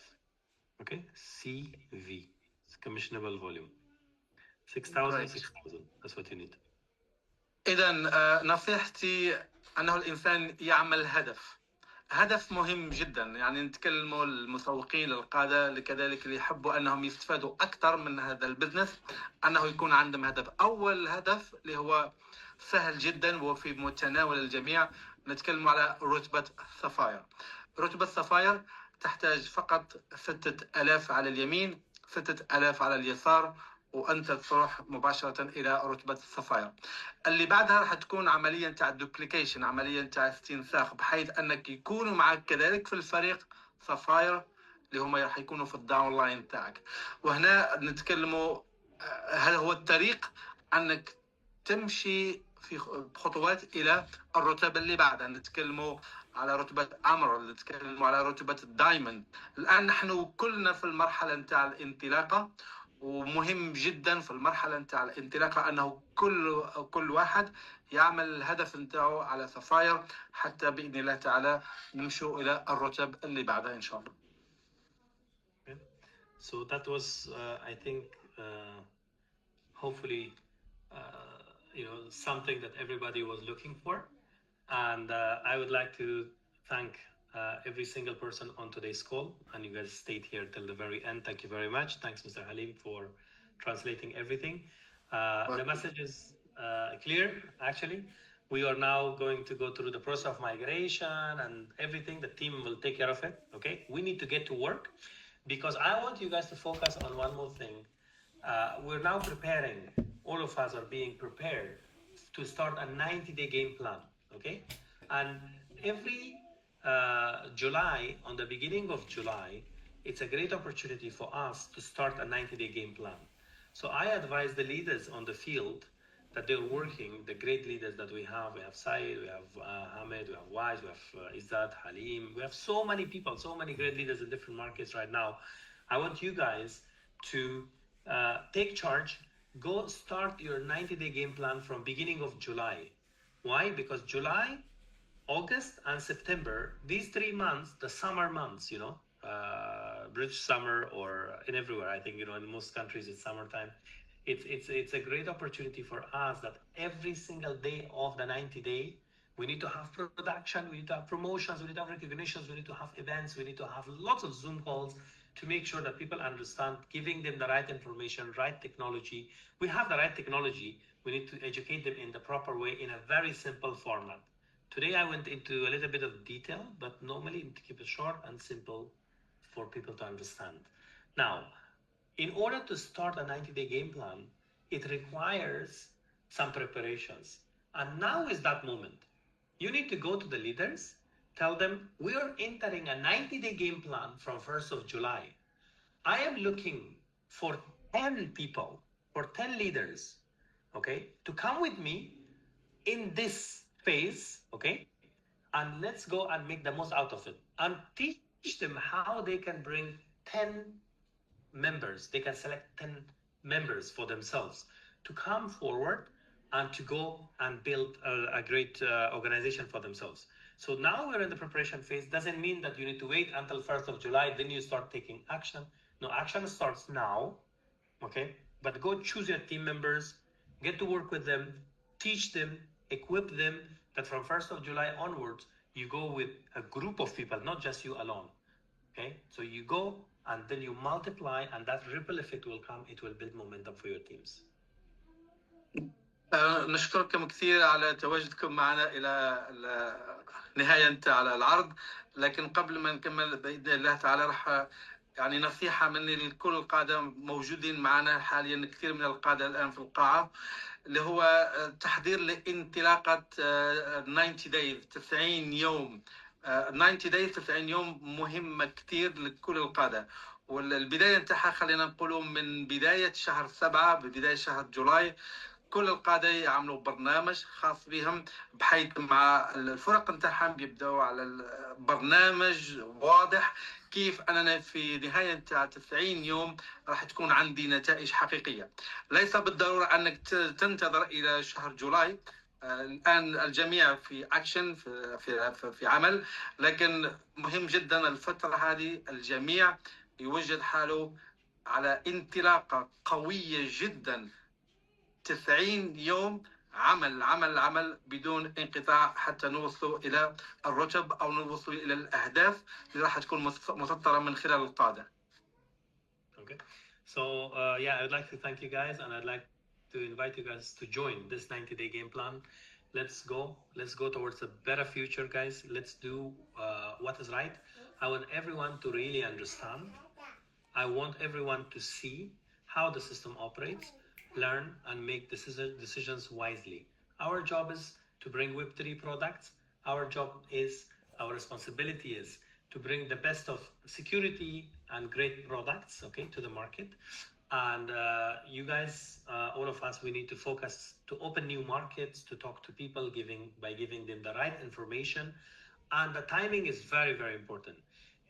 Okay. CV, it's commissionable volume. 6,000, 6,000. That's what you need. إذا نصيحتي أنه الإنسان يعمل هدف مهم جدا. يعني نتكلموا المسوقين، القادة، كذلك اللي يحبوا أنهم يستفادوا أكثر من هذا البزنس، أنه يكون عندهم هدف. أول هدف اللي هو سهل جدا وفي متناول الجميع، نتكلم على رتبة سفاير. رتبة سفاير تحتاج فقط 6,000 على اليمين، 6,000 على اليسار، وأنت تروح مباشرة إلى رتبة السفاير. اللي بعدها راح تكون عملية تاع دوبليكيشن، عملية تاع استنساخ، بحيث أنك يكونوا معك كذلك في الفريق سفاير اللي هم راح يكونوا في الداون لاين تاعك. وهنا نتكلموا هل هو الطريق أنك تمشي في خطوات إلى الرتبة اللي بعدها. نتكلموا على رتبة أمر، نتكلموا على رتبة الدايموند. الآن نحن كلنا في المرحلة نتاع الانطلاقة، ومهم جدا في المرحلة نتاع الانطلاقة أنه كل واحد يعمل الهدف نتاعو على سفاير حتى بإذن الله تعالى نمشوا إلى الرتب اللي بعدها إن شاء الله. So that was, I think, hopefully, something that everybody was looking for. And I would like to thank every single person on today's call, and you guys stayed here till the very end. Thank you very much. Thanks, Mr. Halim, for translating everything. The message is clear, actually. We are now going to go through the process of migration and everything. The team will take care of it, okay? We need to get to work because I want you guys to focus on one more thing. We're now preparing, all of us are being prepared to start a 90-day game plan, okay? And every July, on the beginning of July, it's a great opportunity for us to start a 90-day game plan. So I advise the leaders on the field that they're working, the great leaders that we have. We have Said, we have Hamid, we have Wise, we have Izzat, Halim. We have so many people, so many great leaders in different markets right now. I want you guys to take charge. Go start your 90-day game plan from beginning of July. Why? Because July, August, and September, these 3 months, the summer months, British summer, or in everywhere, I think, in most countries it's summertime. It's a great opportunity for us that every single day of the 90-day, we need to have production, we need to have promotions, we need to have recognitions, we need to have events, we need to have lots of Zoom calls to make sure that people understand, giving them the right information, right technology. We have the right technology. We need to educate them in the proper way in a very simple format. Today I went into a little bit of detail, but normally to keep it short and simple for people to understand. Now, in order to start a 90-day game plan, it requires some preparations. And now is that moment. You need to go to the leaders, tell them, we are entering a 90-day game plan from 1st of July. I am looking for 10 people, for 10 leaders, okay, to come with me in this phase, okay, and let's go and make the most out of it and teach them how they can bring 10 members. They can select 10 members for themselves to come forward and to go and build a great organization for themselves. So now we're in the preparation phase. Doesn't mean that you need to wait until 1st of July, then you start taking action. No, action starts now, okay? But go choose your team members, get to work with them, teach them, equip them, that from 1st of July onwards, you go with a group of people, not just you alone, okay? So you go and then you multiply, and that ripple effect will come. It will build momentum for your teams. نشكركم كثير على تواجدكم معنا إلى نهاية على العرض. لكن قبل ما نكمل بإذن الله تعالى راح يعني نصيحة مني لكل القادة موجودين معنا حاليا، كثير من القادة الآن في القاعة، اللي هو تحضير لانطلاقة 90 days 90 يوم. 90 days 90 يوم مهمة كثير لكل القادة. والبداية نتاعها خلينا نقولوا من بداية شهر 7 ببداية شهر جولاي. كل القادة يعملوا برنامج خاص بهم، بحيث مع الفرق نتاعهم بيبداوا على برنامج واضح كيف أننا في نهاية 90 يوم راح تكون عندي نتائج حقيقية. ليس بالضرورة أنك تنتظر إلى شهر جولاي. الآن الجميع في أكشن في عمل، لكن مهم جدا الفترة هذه الجميع يوجد حاله على انطلاقة قوية جدا. 90 يوم عمل عمل عمل بدون انقطاع حتى نوصل إلى الرتب أو نوصل إلى الأهداف اللي راح تكون مسطرة من خلال القادة. Okay. So yeah, I'd like to thank you guys, and I'd like to invite you guys to join this 90-day game plan. Let's go towards a better future, guys. Let's do what is right. I want everyone to really understand. I want everyone to see how the system operates, learn, and make decisions wisely. Our job is to bring Web3 products. Our responsibility is to bring the best of security and great products, okay, to the market. And you guys, all of us, we need to focus to open new markets, to talk to people, by giving them the right information. And the timing is very, very important.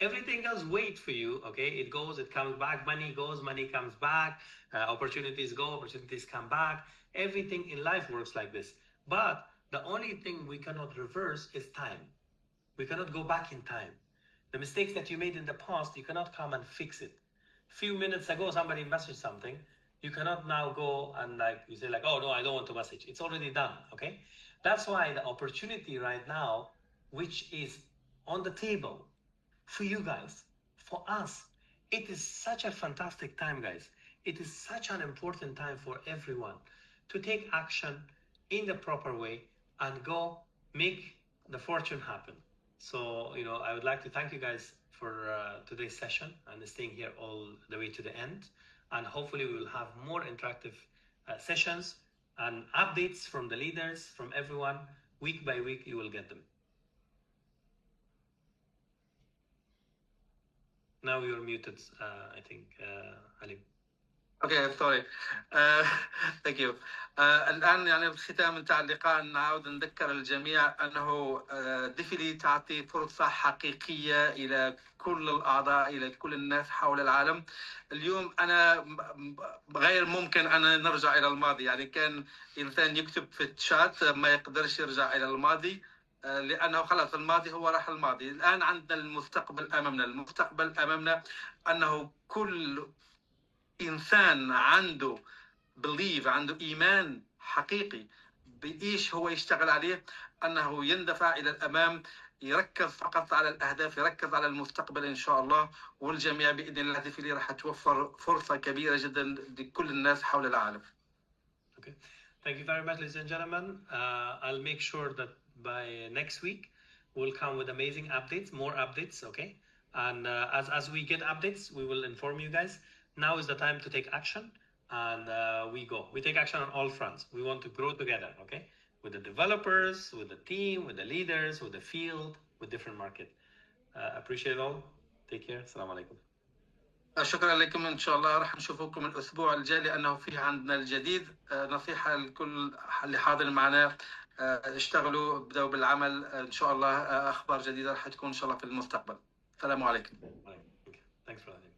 Everything else wait for you, okay? It goes, it comes back, money goes, money comes back, opportunities go, opportunities come back. Everything in life works like this. But the only thing we cannot reverse is time. We cannot go back in time. The mistakes that you made in the past, you cannot come and fix it. Few minutes ago, somebody messaged something. You cannot now go and you say oh no, I don't want to message. It's already done, okay? That's why the opportunity right now, which is on the table for you guys, for us, it is such a fantastic time, guys. It is such an important time for everyone to take action in the proper way and go make the fortune happen. So, I would like to thank you guys for today's session and staying here all the way to the end. And hopefully we will have more interactive sessions and updates from the leaders, from everyone, week by week, you will get them. Now you're muted, I think, Halim. اوكي سوري. ثانك يو. الان يعني بختام انتهى اللقاء نعود نذكر الجميع انه ديفيلي تعطي فرصه حقيقيه الى كل الاعضاء، الى كل الناس حول العالم. اليوم انا غير ممكن ان نرجع الى الماضي، يعني كان انسان يكتب في الشات ما يقدرش يرجع الى الماضي لانه خلاص الماضي هو راح الماضي. الان عندنا المستقبل امامنا. المستقبل امامنا انه كل إنسان عنده believe، عنده إيمان حقيقي بإيش هو يشتغل عليه، أنه يندفع إلى الأمام، يركز فقط على الأهداف، يركز على المستقبل إن شاء الله. والجميع بإذن الله DeFily راح توفر فرصة كبيرة جدا لكل الناس حول العالم. Okay. Thank you very much, ladies and gentlemen. I'll make sure that by next week we'll come with amazing updates, more updates, okay? And as we get updates, we will inform you guys. Now is the time to take action, and we go. We take action on all fronts. We want to grow together, okay? With the developers, with the team, with the leaders, with the field, with different market. Appreciate it all. Take care. Assalamu alaikum. شكرا لكم. ان شاء الله راح نشوفكم الاسبوع الجاي لانه فيه عندنا الجديد. نصيحه لكل اللي حاضر معنا، اشتغلوا، ابداوا بالعمل. ان شاء الله اخبار جديده راح تكون ان شاء الله في المستقبل. السلام عليكم. Thanks for that.